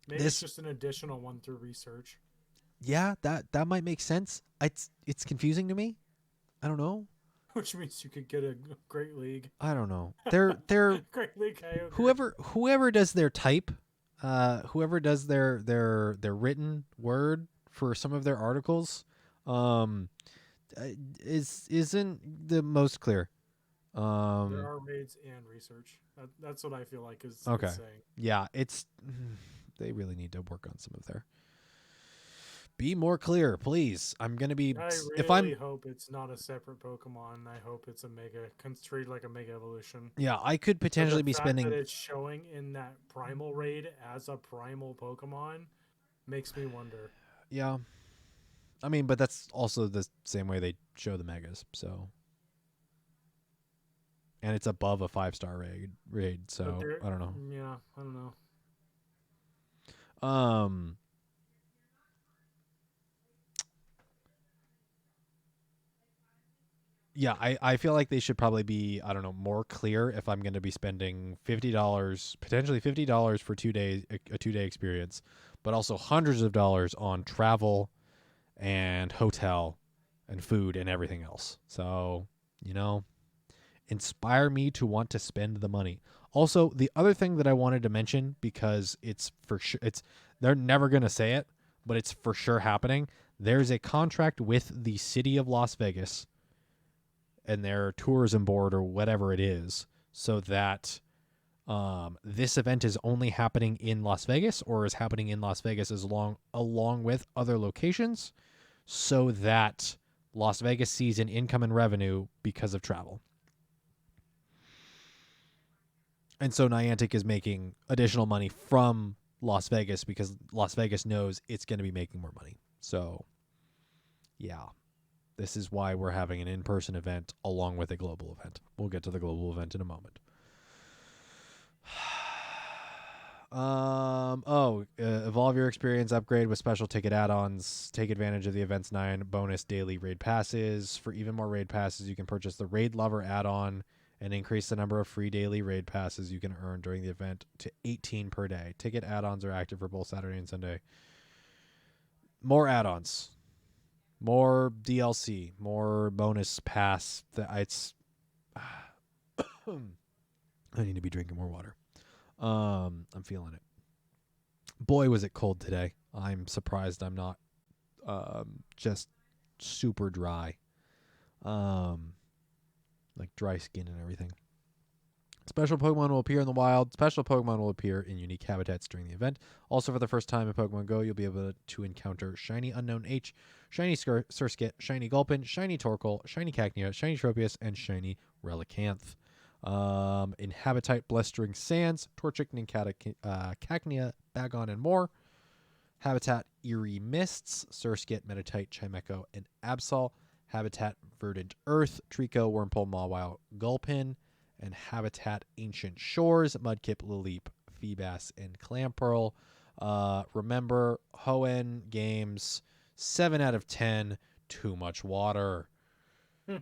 Maybe it's just an additional one through research. Yeah, that might make sense. It's confusing to me. I don't know. Which means you could get a Great League. I don't know. They're Great League Kyogre. Whoever does their type, whoever does their written word for some of their articles, isn't the most clear. There are raids and research. That's what I feel like is okay. it's saying. Yeah, they really need to work on some of their. Be more clear, please. I'm gonna be. I really hope it's not a separate Pokemon. I hope it's treated like a Mega Evolution. Yeah, I could potentially be spending. That it's showing in that Primal raid as a Primal Pokemon makes me wonder. Yeah, I mean, but that's also the same way they show the Megas, so. And it's above a 5-star raid, so I don't know. Yeah, I don't know. Yeah, I feel like they should probably be, I don't know, more clear if I'm going to be spending $50, potentially $50 for 2 days, a 2-day experience, but also hundreds of dollars on travel and hotel and food and everything else. So, you know, inspire me to want to spend the money. Also, the other thing that I wanted to mention, because it's for sure, they're never going to say it, but it's for sure happening. There's a contract with the city of Las Vegas and their tourism board or whatever it is, so that this event is only happening in Las Vegas, or is happening in Las Vegas along with other locations, so that Las Vegas sees an income and revenue because of travel. And so Niantic is making additional money from Las Vegas because Las Vegas knows it's going to be making more money. So, yeah. This is why we're having an in-person event along with a global event. We'll get to the global event in a moment. Evolve your experience upgrade with special ticket add-ons. Take advantage of the event's 9 bonus daily raid passes. For even more raid passes, you can purchase the Raid Lover add-on and increase the number of free daily raid passes you can earn during the event to 18 per day. Ticket add-ons are active for both Saturday and Sunday. More add-ons. More DLC, more bonus pass. It's I need to be drinking more water. I'm feeling it. Boy, was it cold today. I'm surprised I'm not just super dry. Like dry skin and everything. Special Pokemon will appear in the wild. Special Pokemon will appear in unique habitats during the event. Also, for the first time in Pokemon Go, you'll be able to encounter Shiny Unknown H, Shiny Surskit, Shiny Gulpin, Shiny Torkoal, Shiny Cacnea, Shiny Tropius, and Shiny Relicanth. In Habitat Blistering Sands, Torchic, Cacnea, Bagon, and more. Habitat Eerie Mists, Surskit, Meditite, Chimecho, and Absol. Habitat Verdant Earth, Trico, Wurmple, Mawile, Gulpin. And Habitat Ancient Shores, Mudkip, Lileep, Feebas, and Clamperl. Remember, Hoenn games, 7 out of 10, too much water. The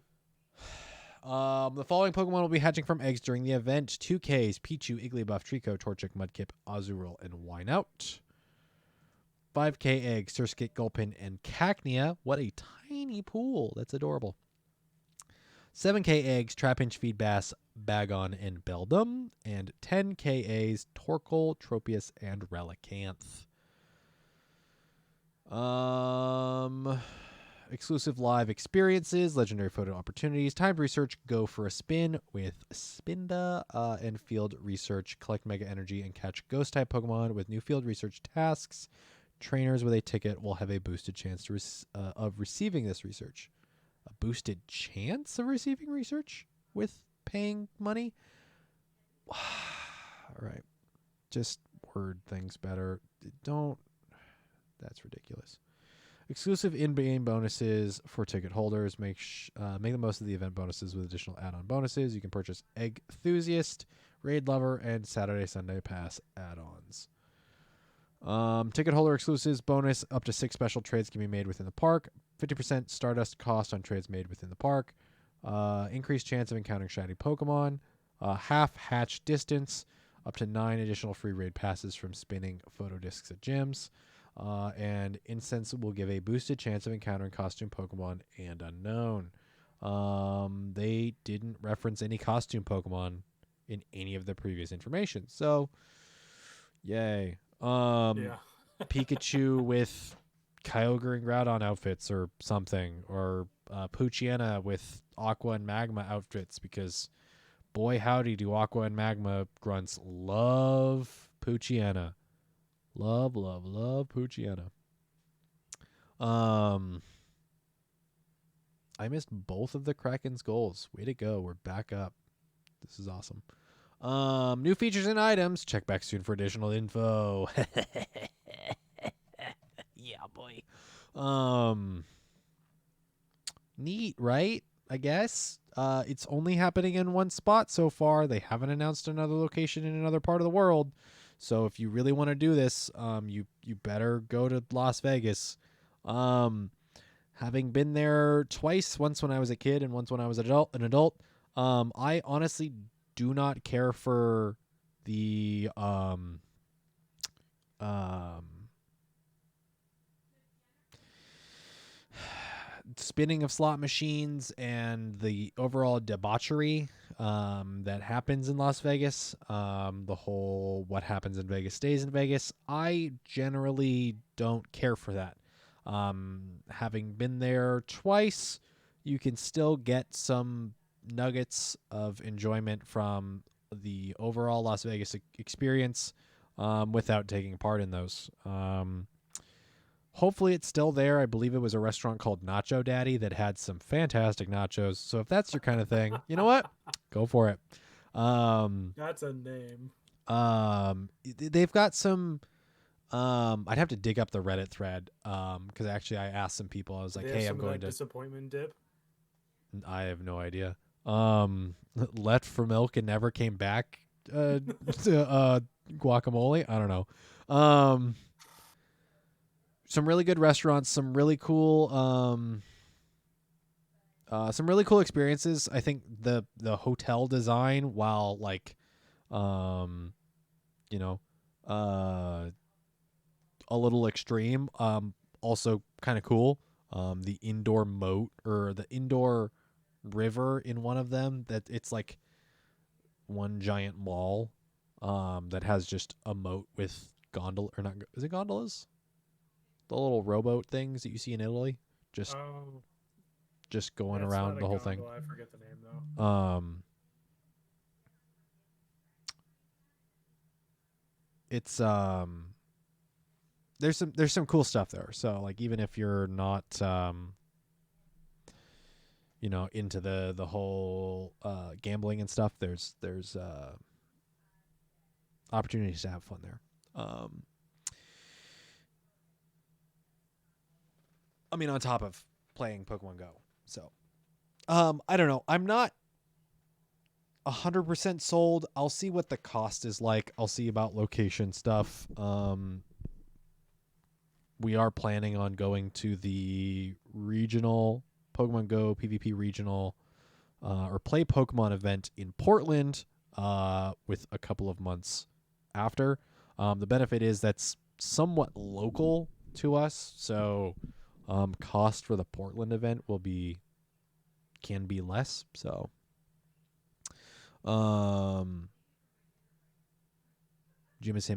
following Pokemon will be hatching from eggs during the event. 2Ks, Pichu, Igglybuff, Trico, Torchic, Mudkip, Azurill, and Wynout. 5K eggs, Surskit, Gulpin, and Cacnea. What a tiny pool. That's adorable. 7K eggs, Trapinch, Feedbass, Bagon, and Beldum. And 10K Torkoal, Tropius, and Relicanth. Exclusive live experiences, legendary photo opportunities, timed research, go for a spin with Spinda, and field research. Collect Mega Energy and catch Ghost-type Pokemon with new field research tasks. Trainers with a ticket will have a boosted chance of receiving this research. A boosted chance of receiving research with paying money? All right. Just word things better. That's ridiculous. Exclusive in-game bonuses for ticket holders. Make the most of the event bonuses with additional add-on bonuses. You can purchase Egg Enthusiast, Raid Lover, and Saturday Sunday Pass add-ons. Ticket holder exclusives bonus. Up to 6 special trades can be made within the park. 50% Stardust cost on trades made within the park. Increased chance of encountering shiny Pokemon. Half hatch distance. Up to 9 additional free raid passes from spinning photo discs at gyms. And Incense will give a boosted chance of encountering costume Pokemon and unknown. They didn't reference any costume Pokemon in any of the previous information. So, yay. Yeah. Pikachu with Kyogre and Groudon outfits or something. Or Poochyena with Aqua and Magma outfits, because boy howdy do Aqua and Magma grunts love Poochyena. Love, love, love Poochyena. I missed both of the Kraken's goals. Way to go. We're back up. This is awesome. New features and items. Check back soon for additional info. Yeah, boy. Neat, right? I guess. It's only happening in one spot so far. They haven't announced another location in another part of the world. So if you really want to do this, you better go to Las Vegas. having been there twice, once when I was a kid and once when I was an adult, I honestly do not care for the um, spinning of slot machines and the overall debauchery that happens in Las Vegas. The whole what happens in Vegas stays in Vegas. I generally don't care for that. Having been there twice, you can still get some nuggets of enjoyment from the overall Las Vegas experience without taking part in those. Hopefully it's still there. I believe it was a restaurant called Nacho Daddy that had some fantastic nachos. So if that's your kind of thing, you know what? Go for it. That's a name. They've got some. I'd have to dig up the Reddit thread. Because actually I asked some people. I was like, "Hey, I'm going to." Disappointment dip. I have no idea. Left for milk and never came back. To guacamole. I don't know. Some really good restaurants, some really cool experiences. I think the hotel design, while like you know, a little extreme, also kind of cool. The indoor moat or the indoor river in one of them, that it's like one giant mall that has just a moat with gondola, or not, is it gondolas? The little rowboat things that you see in Italy, just going That's around not the a whole thing. gondola. I forget the name though. It's there's some cool stuff there. So like, even if you're not into the whole gambling and stuff, there's opportunities to have fun there. I mean, on top of playing Pokemon Go. So I don't know. I'm not 100% sold. I'll see what the cost is like. I'll see about location stuff. We are planning on going to the regional Pokemon Go PvP regional or Play Pokemon event in Portland with a couple of months after. The benefit is that's somewhat local to us, so cost for the Portland event can be less. So Jimison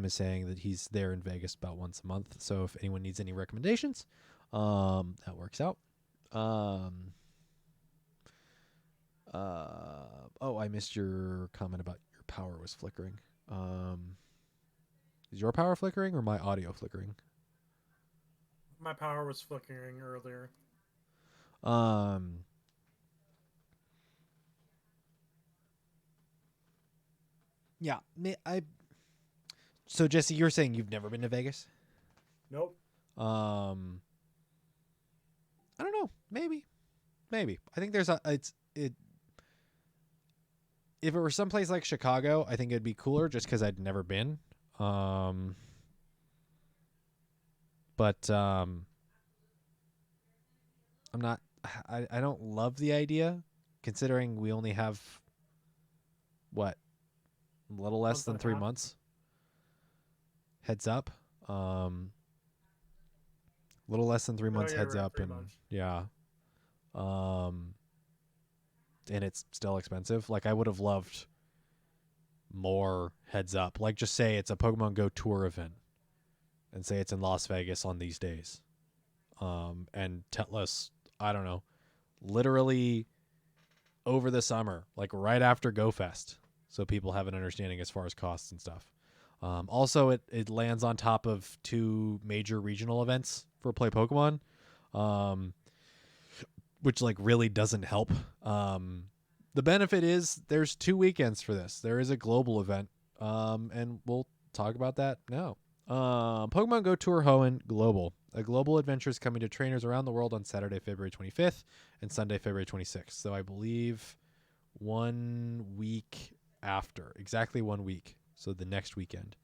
is saying that he's there in Vegas about once a month. So if anyone needs any recommendations, that works out. Oh, I missed your comment about your power was flickering. Is your power flickering or my audio flickering? My power was flickering earlier. Yeah, so Jesse, you're saying you've never been to Vegas? Nope. I don't know. Maybe. I think there's if it were someplace like Chicago, I think it'd be cooler just because I'd never been. But I'm not. I don't love the idea, considering we only have what, a little less than 3 months. Heads up. Little less than 3 months heads up, and yeah. And it's still expensive. Like, I would have loved more heads up. Like, just say it's a Pokemon Go tour event and say it's in Las Vegas on these days. And tell us, I don't know, literally over the summer, like right after Go Fest, so people have an understanding as far as costs and stuff. Also, it lands on top of 2 major regional events for Play Pokemon, which like really doesn't help. The benefit is there's 2 weekends for this. There is a global event, and we'll talk about that now. Pokemon Go Tour Hoenn Global. A global adventure is coming to trainers around the world on Saturday, February 25th and Sunday, February 26th. So I believe 1 week after. Exactly 1 week. So the next weekend.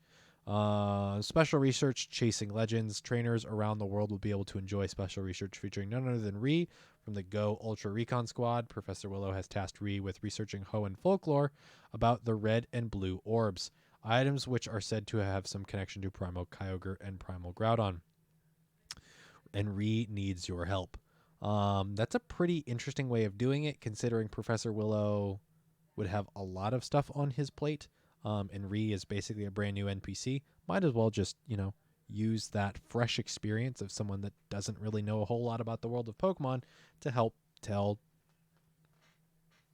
Special research chasing legends. Trainers around the world will be able to enjoy special research featuring none other than Ree from the Go Ultra Recon Squad. Professor Willow has tasked Ree with researching Hoenn folklore about the red and blue orbs, items which are said to have some connection to Primal Kyogre and Primal Groudon. And Ree needs your help. That's a pretty interesting way of doing it, considering Professor Willow would have a lot of stuff on his plate. And Ree is basically a brand new NPC. Might as well just, use that fresh experience of someone that doesn't really know a whole lot about the world of Pokemon to help tell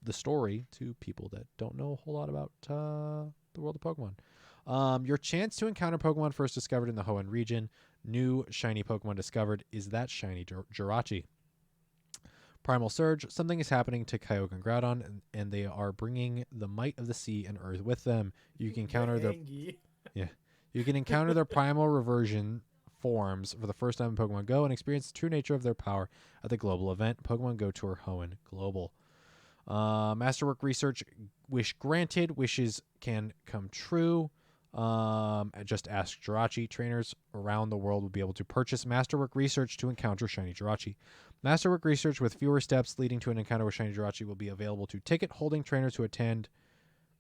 the story to people that don't know a whole lot about the world of Pokemon. Your chance to encounter Pokemon first discovered in the Hoenn region. New shiny Pokemon discovered is that shiny Jirachi. Primal Surge. Something is happening to Kyogre and Groudon, and they are bringing the might of the sea and earth with them. You can encounter their You can encounter their primal reversion forms for the first time in Pokemon Go and experience the true nature of their power at the global event, Pokemon Go Tour Hoenn Global. Masterwork research, wish granted. Wishes can come true. Just ask Jirachi. Trainers around the world will be able to purchase Masterwork research to encounter shiny Jirachi. Masterwork research with fewer steps leading to an encounter with shiny Jirachi will be available to ticket-holding trainers who attend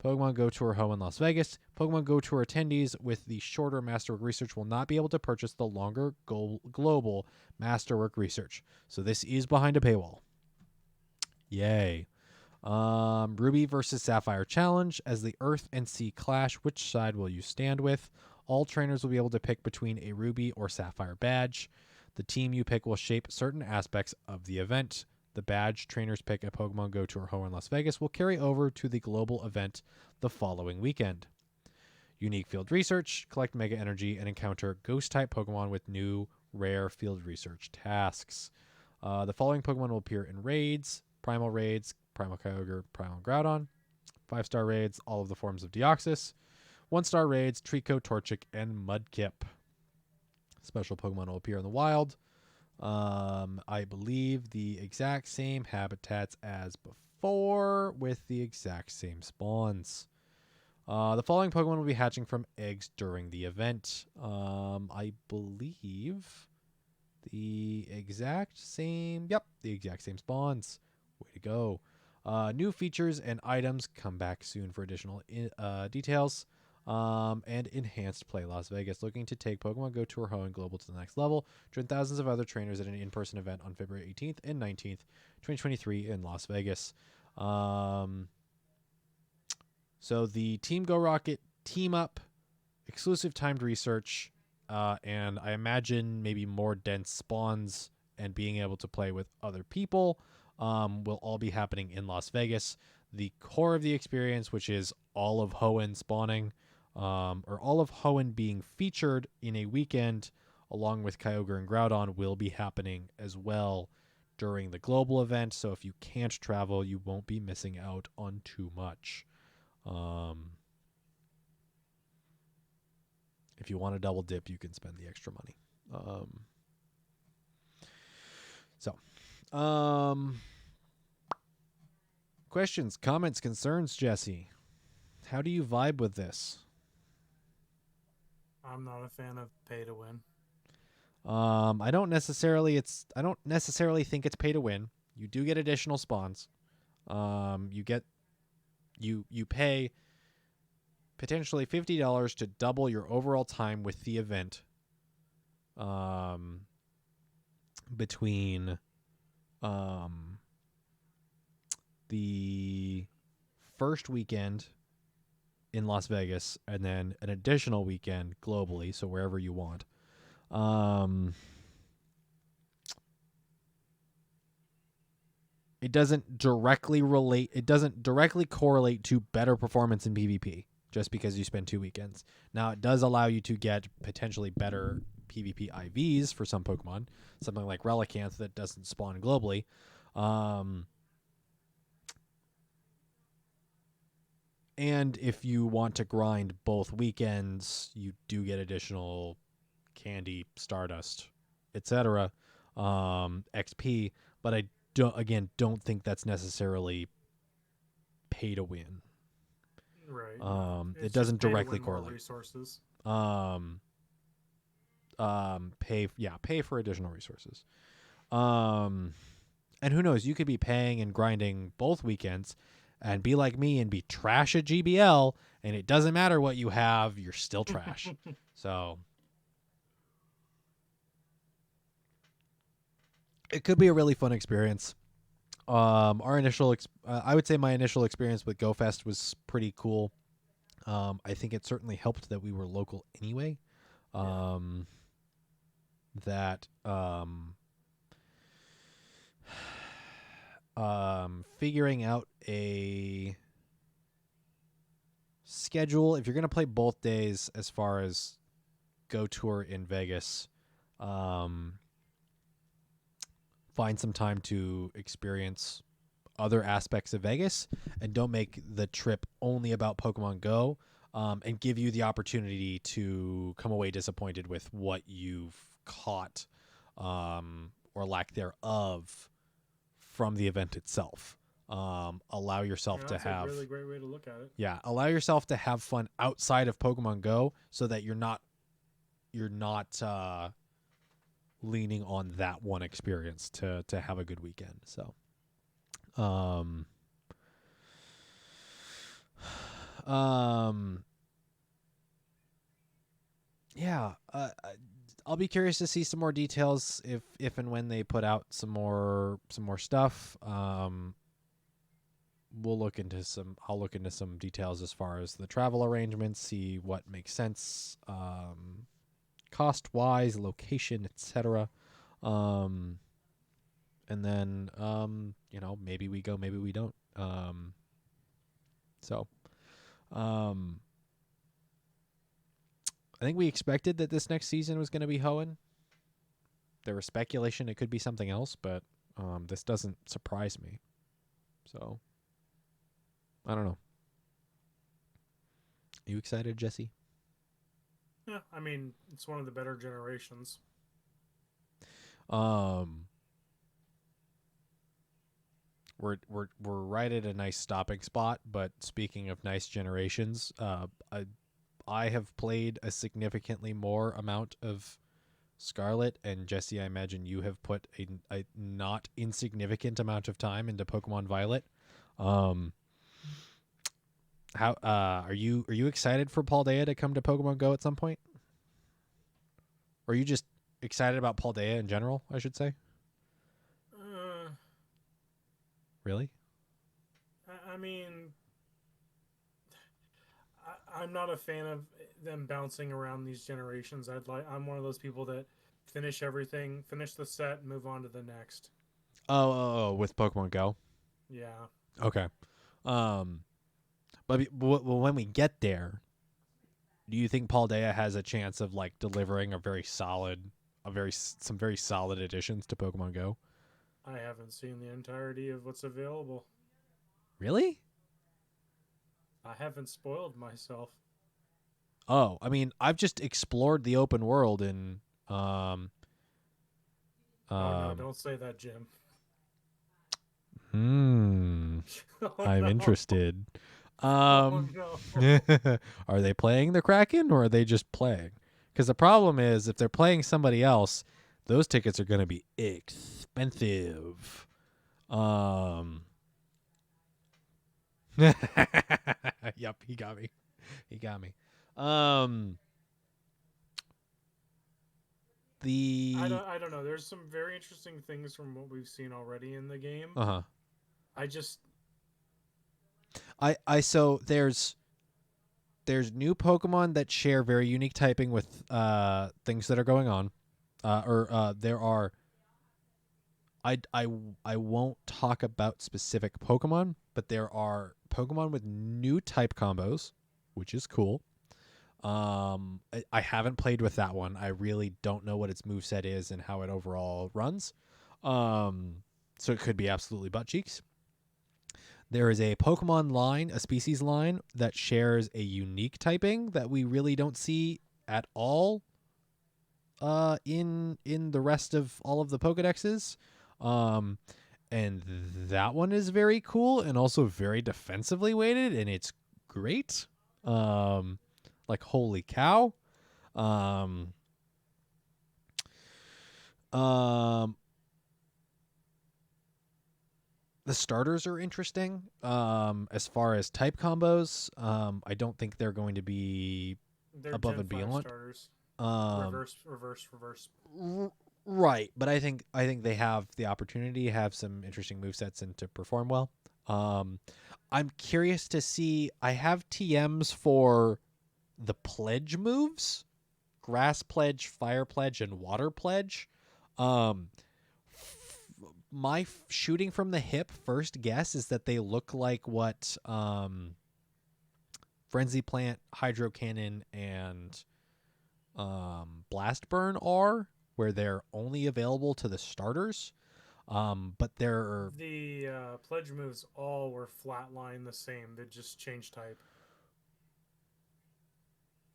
Pokemon Go Tour Hoenn Las Vegas. Pokemon Go Tour attendees with the shorter Masterwork research will not be able to purchase the longer global Masterwork research. So this is behind a paywall. Yay. Ruby versus Sapphire Challenge. As the Earth and Sea clash, which side will you stand with? All trainers will be able to pick between a Ruby or Sapphire badge. The team you pick will shape certain aspects of the event. The badge trainers pick at Pokemon Go Tour Hoenn Las Vegas will carry over to the global event the following weekend. Unique field research. Collect Mega Energy and encounter Ghost-type Pokemon with new rare field research tasks. The following Pokemon will appear in raids. Primal raids. Primal Kyogre, Primal Groudon. 5-star raids, all of the forms of Deoxys. 1-star raids, Trico, Torchic, and Mudkip. Special Pokemon will appear in the wild. I believe the exact same habitats as before with the exact same spawns. The following Pokemon will be hatching from eggs during the event. I believe the exact same. Yep, the exact same spawns. Way to go. New features and items come back soon for additional details. And enhanced play. Las Vegas looking to take Pokemon Go Tour Hoenn Global to the next level. Join thousands of other trainers at an in-person event on February 18th and 19th, 2023 in Las Vegas. So the Team Go Rocket team up, exclusive timed research, and I imagine maybe more dense spawns and being able to play with other people will all be happening in Las Vegas. The core of the experience, which is all of Hoenn spawning, or all of Hoenn being featured in a weekend along with Kyogre and Groudon, will be happening as well during the global event. So if you can't travel, you won't be missing out on too much. If you want to double dip, you can spend the extra money. Questions, comments, concerns, Jesse? How do you vibe with this? I'm not a fan of pay to win. I don't necessarily think it's pay to win. You do get additional spawns. You pay potentially $50 to double your overall time with the event. Between the first weekend in Las Vegas and then an additional weekend globally, so wherever you want. It doesn't directly correlate to better performance in PvP just because you spend 2 weekends. Now, it does allow you to get potentially better PvP IVs for some Pokemon, something like Relicanth that doesn't spawn globally. And if you want to grind both weekends, you do get additional candy, Stardust, etc., XP. But I don't think that's necessarily pay to win. Right. It doesn't directly correlate. Resources. Pay for additional resources. And who knows, you could be paying and grinding both weekends and be like me and be trash at GBL, and it doesn't matter what you have, you're still trash. So it could be a really fun experience. I would say my initial experience with GoFest was pretty cool. I think it certainly helped that we were local anyway. That figuring out a schedule, if you're going to play both days as far as Go Tour in Vegas, find some time to experience other aspects of Vegas and don't make the trip only about Pokemon Go, and give you the opportunity to come away disappointed with what you've caught, or lack thereof from the event itself. Allow yourself to have a really great way to look at it. Yeah, allow yourself to have fun outside of Pokemon Go so that you're not leaning on that one experience to have a good weekend. So I'll be curious to see some more details if and when they put out some more stuff. I'll look into some details as far as the travel arrangements, see what makes sense, cost wise, location, etc. And then maybe we go, maybe we don't. I think we expected that this next season was going to be Hoenn. There was speculation it could be something else, but this doesn't surprise me. So I don't know. Are you excited, Jesse? Yeah, I mean, it's one of the better generations. We're right at a nice stopping spot, but speaking of nice generations, I have played a significantly more amount of Scarlet, and Jesse, I imagine you have put a not insignificant amount of time into Pokemon Violet. How are you excited for Paldea to come to Pokemon Go at some point? Or are you just excited about Paldea in general, I should say? Really? I mean, I'm not a fan of them bouncing around these generations. I'm one of those people that finish everything, finish the set, and move on to the next. Oh, with Pokemon Go? Yeah. Okay. But when we get there, do you think Paldea has a chance of like delivering some very solid additions to Pokemon Go? I haven't seen the entirety of what's available. Really? I haven't spoiled myself. Oh, I mean, I've just explored the open world in Oh no, don't say that, Jim. Oh, I'm interested. Oh no. Are they playing the Kraken or are they just playing? Because the problem is, if they're playing somebody else, those tickets are going to be expensive. Yep, he got me. I don't know. There's some very interesting things from what we've seen already in the game. So there's new Pokemon that share very unique typing with things that are going on. There are I won't talk about specific Pokemon, but there are Pokemon with new type combos, which is cool. I haven't played with that one. I really don't know what its moveset is and how it overall runs. So it could be absolutely butt cheeks. There is a Pokemon line, a species line, that shares a unique typing that we really don't see at all in the rest of all of the Pokedexes. And that one is very cool and also very defensively weighted, and it's great. Like, holy cow. Um, um, the starters are interesting. As far as type combos, I don't think they're going to be They're above Gen and 5 beyond. starters. Um, Reverse. right, but I think they have the opportunity to have some interesting movesets and to perform well. Um, I'm curious to see. I have TMs for the pledge moves: grass pledge, fire pledge, and water pledge. Um, my shooting from the hip first guess is that they look like what Frenzy Plant, Hydro Cannon, and Blast Burn are, where they're only available to the starters. But they're The pledge moves all were flatline the same. They just changed type.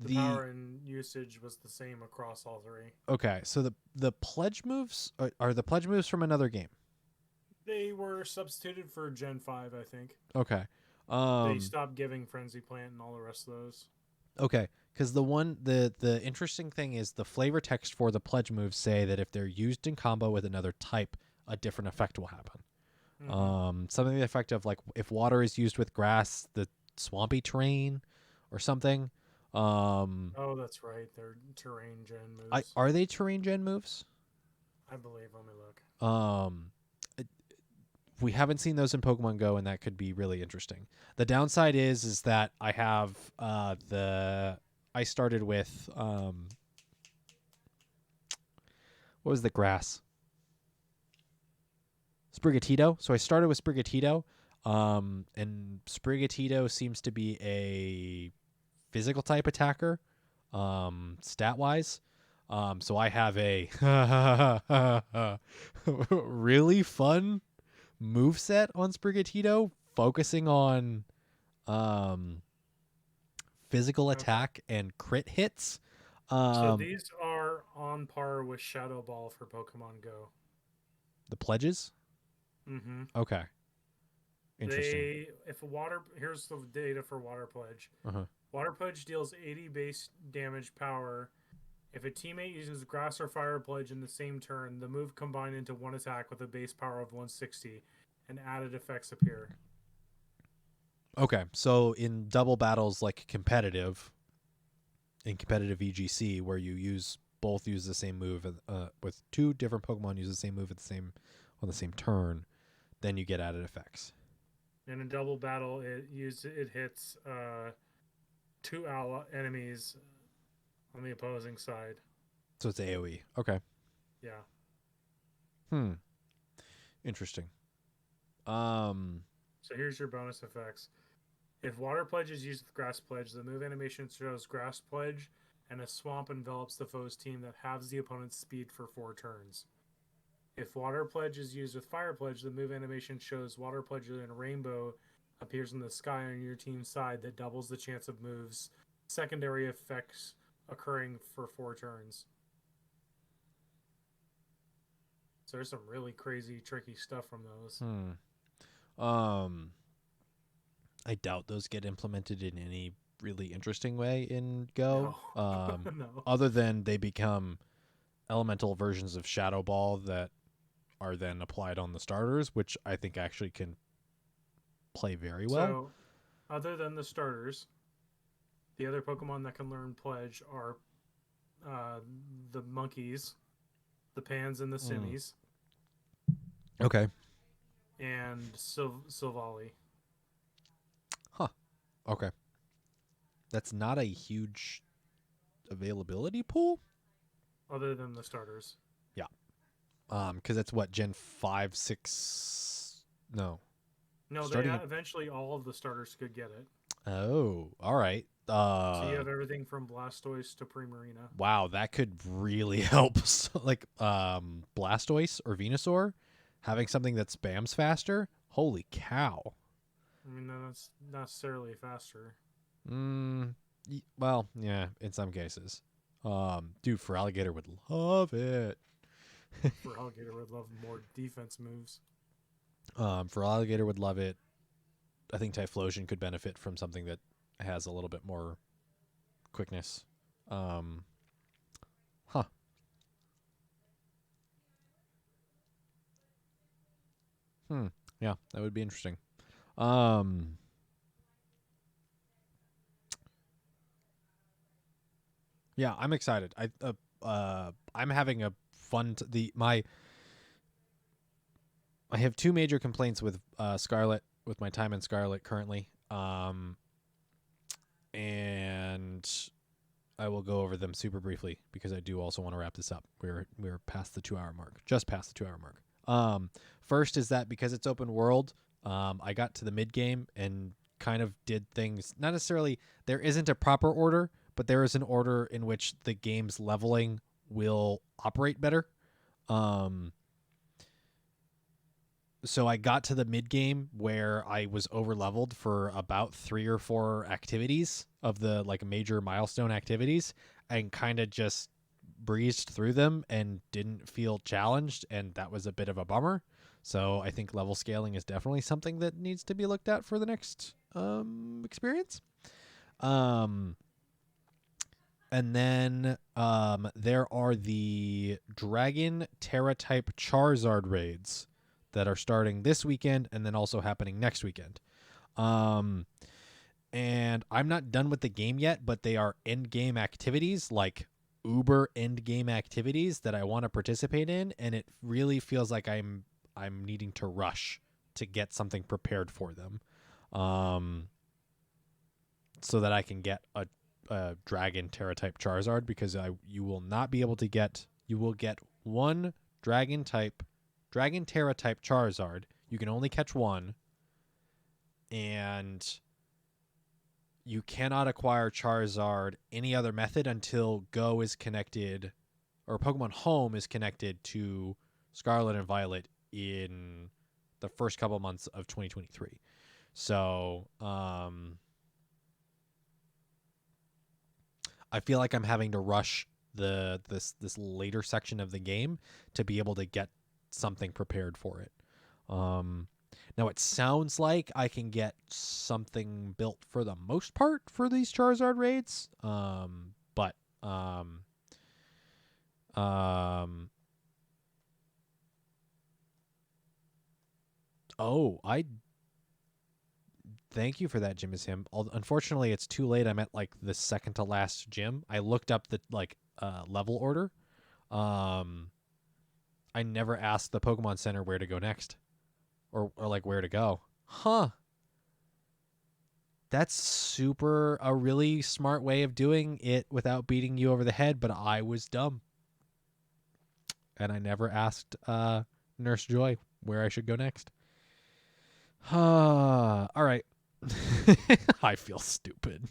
The the power and usage was the same across all three. okay. So the pledge moves are the pledge moves from another game. They were substituted for Gen 5, I think. Okay. They Um. stopped giving Frenzy Plant and all the rest of those. Okay. Because the interesting thing is the flavor text for the pledge moves say that if they're used in combo with another type, a different effect will happen. Something to the effect of like if water is used with grass, the swampy terrain, or something. Oh, that's right. They're terrain gen moves. Are they terrain gen moves? I believe. Let me look. Um, we haven't seen those in Pokemon Go, and that could be really interesting. The downside is that I have I started with what was the grass? Sprigatito. So I started with Sprigatito, and Sprigatito seems to be a physical type attacker, stat wise. So I have a really fun moveset on Sprigatito, focusing on um, physical Okay. attack and crit hits. So Um, these are on par with Shadow Ball for Pokemon Go. the pledges. Mm-hmm. Okay, interesting. If a water, here's the data for Water Pledge. Uh-huh. Water Pledge deals 80 base damage power. If a teammate uses Grass or Fire Pledge in the same turn, the move combined into one attack with a base power of 160, and added effects appear. Okay, so in double battles like competitive, in competitive EGC, where you use the same move with two different Pokemon use the same move on the same turn, then you get added effects. In a double battle, it hits two enemies on the opposing side. So it's AOE. Okay. Yeah. Hmm. Interesting. Um. So here's your bonus effects. If Water Pledge is used with Grass Pledge, the move animation shows Grass Pledge and a swamp envelops the foe's team that halves the opponent's speed for 4 turns. If Water Pledge is used with Fire Pledge, the move animation shows Water Pledge and a rainbow appears in the sky on your team's side that doubles the chance of moves, secondary effects occurring for 4 turns. So there's some really crazy, tricky stuff from those. I doubt those get implemented in any really interesting way in Go. No. No. Other than they become elemental versions of Shadow Ball that are then applied on the starters, which I think actually can play very well. So, other than the starters, the other Pokemon that can learn Pledge are uh, the monkeys, the Pans and the Simmies, Okay. and Silvally. Huh. Okay. That's not a huge availability pool. Other than the starters. Yeah. Because it's what Gen 5, 6. No. No, Starting. eventually all of the starters could get it. Oh, all right. So you have everything from Blastoise to Primarina. Wow, that could really help. Like Blastoise or Venusaur having something that spams faster. Holy cow. I mean, that's not necessarily faster. Well, yeah, in some cases. Dude, for Alligator would love it. For Alligator would love more defense moves. For Alligator would love it. I think Typhlosion could benefit from something that has a little bit more quickness. Yeah, that would be interesting. Um, yeah, I'm excited. I'm having a fun. I have two major complaints with Scarlet, with my time in Scarlet currently. And I will go over them super briefly because I do also want to wrap this up. We're past the 2 hour mark, just past the 2 hour mark. First is that because it's open world, I got to the mid game and kind of did things. Not necessarily, there isn't a proper order, but there is an order in which the game's leveling will operate better. So I got to the mid game where I was over leveled for about 3 or 4 activities of the like major milestone activities, and kind of just breezed through them and didn't feel challenged, and that was a bit of a bummer. So I think level scaling is definitely something that needs to be looked at for the next experience. And then there are the Dragon Terra type Charizard raids that are starting this weekend and then also happening next weekend. And I'm not done with the game yet, but they are end game activities, like uber end game activities that I want to participate in, and it really feels like I'm needing to rush to get something prepared for them. So that I can get a Dragon Terra type Charizard, because you will not be able to get, you will get one Dragon Terra type Charizard. You can only catch one, and you cannot acquire Charizard any other method until Go is connected, or Pokemon Home is connected to Scarlet and Violet in the first couple months of 2023. So, I feel like I'm having to rush this later section of the game to be able to get something prepared for it. Now it sounds like I can get something built for the most part for these Charizard raids. But oh, I thank you for that, Jim is him. Unfortunately, it's too late. I'm at like the second to last gym. I looked up the level order. I never asked the Pokemon Center where to go next, or like where to go. Huh. That's super a really smart way of doing it without beating you over the head, but I was dumb. And I never asked Nurse Joy where I should go next. All right. I feel stupid.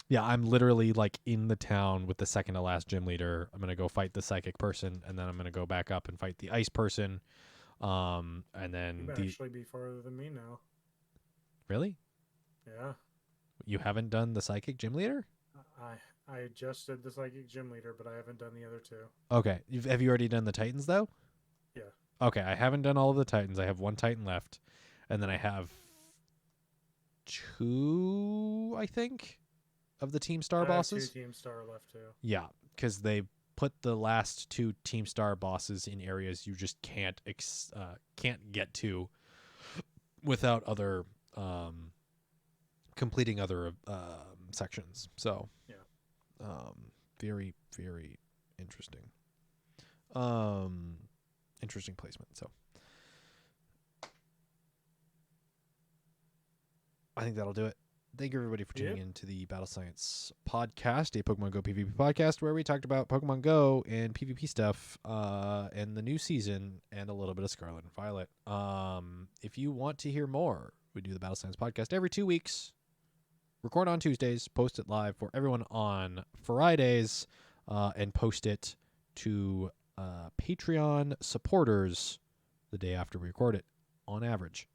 Yeah, I'm literally like in the town with the second to last gym leader. I'm gonna go fight the psychic person, and then I'm gonna go back up and fight the ice person. And then You might actually be farther than me now. Really? Yeah. You haven't done the psychic gym leader? I just did the psychic gym leader, but I haven't done the other two. Okay. Have you already done the Titans though? Yeah. Okay, I haven't done all of the Titans. I have one Titan left, and then I have two, I think, of the Team Star bosses. Two Team Star left too. Yeah, because they put the last two Team Star bosses in areas you just can't get to without other completing other sections. So yeah, very very interesting. Interesting placement. So I think that'll do it. Thank you, everybody, for tuning in to the Battle Science podcast, a Pokemon Go PvP podcast, where we talked about Pokemon Go and PvP stuff and the new season and a little bit of Scarlet and Violet. If you want to hear more, we do the Battle Science podcast every 2 weeks. Record on Tuesdays, post it live for everyone on Fridays, and post it to Patreon supporters the day after we record it, on average.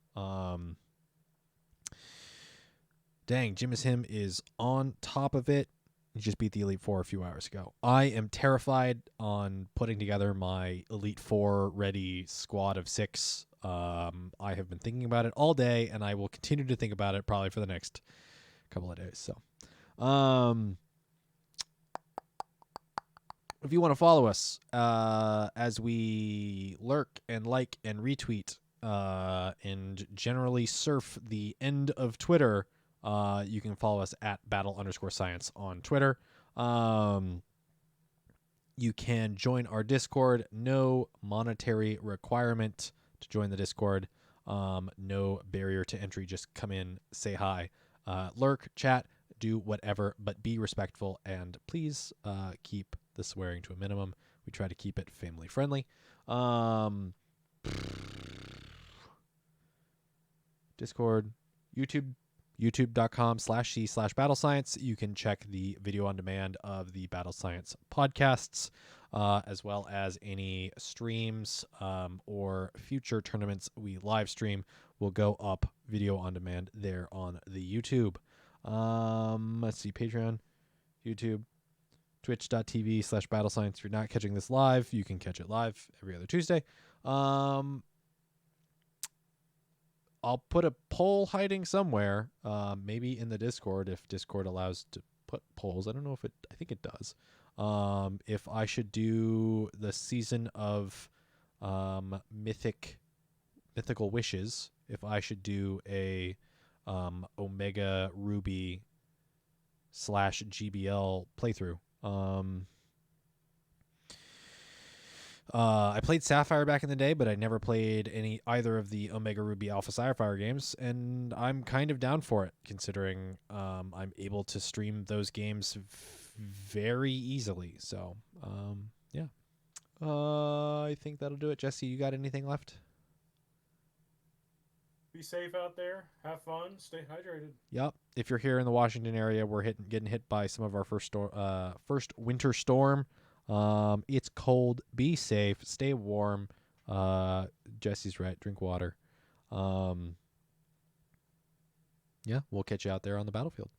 Dang, Jim is him is on top of it. He just beat the Elite Four a few hours ago. I am terrified on putting together my Elite Four ready squad of 6. I have been thinking about it all day, and I will continue to think about it probably for the next couple of days. So, If you want to follow us as we lurk and like and retweet and generally surf the end of Twitter, you can follow us at battle_science on Twitter. You can join our Discord. No monetary requirement to join the Discord. No barrier to entry. Just come in, say hi, lurk, chat, do whatever, but be respectful, and please keep the swearing to a minimum. We try to keep it family friendly. Discord, YouTube, youtube.com/c/battlescience. You can check the video on demand of the Battle Science podcasts, as well as any streams or future tournaments we live stream will go up video on demand there on the YouTube. Let's see, Patreon, YouTube, twitch.tv/battlescience. If you're not catching this live, you can catch it live every other Tuesday. I'll put a poll hiding somewhere, maybe in the Discord if Discord allows to put polls. I don't know if it. I think it does. If I should do the season of mythical wishes, if I should do a Omega Ruby /GBL playthrough. I played Sapphire back in the day, but I never played either of the Omega Ruby Alpha Sapphire games, and I'm kind of down for it, considering I'm able to stream those games very easily. So, yeah. I think that'll do it. Jesse, you got anything left? Be safe out there. Have fun. Stay hydrated. Yep. If you're here in the Washington area, we're getting hit by some of our first winter storm. It's cold. Be safe. Stay warm. Jesse's right. Drink water. Yeah, we'll catch you out there on the battlefield.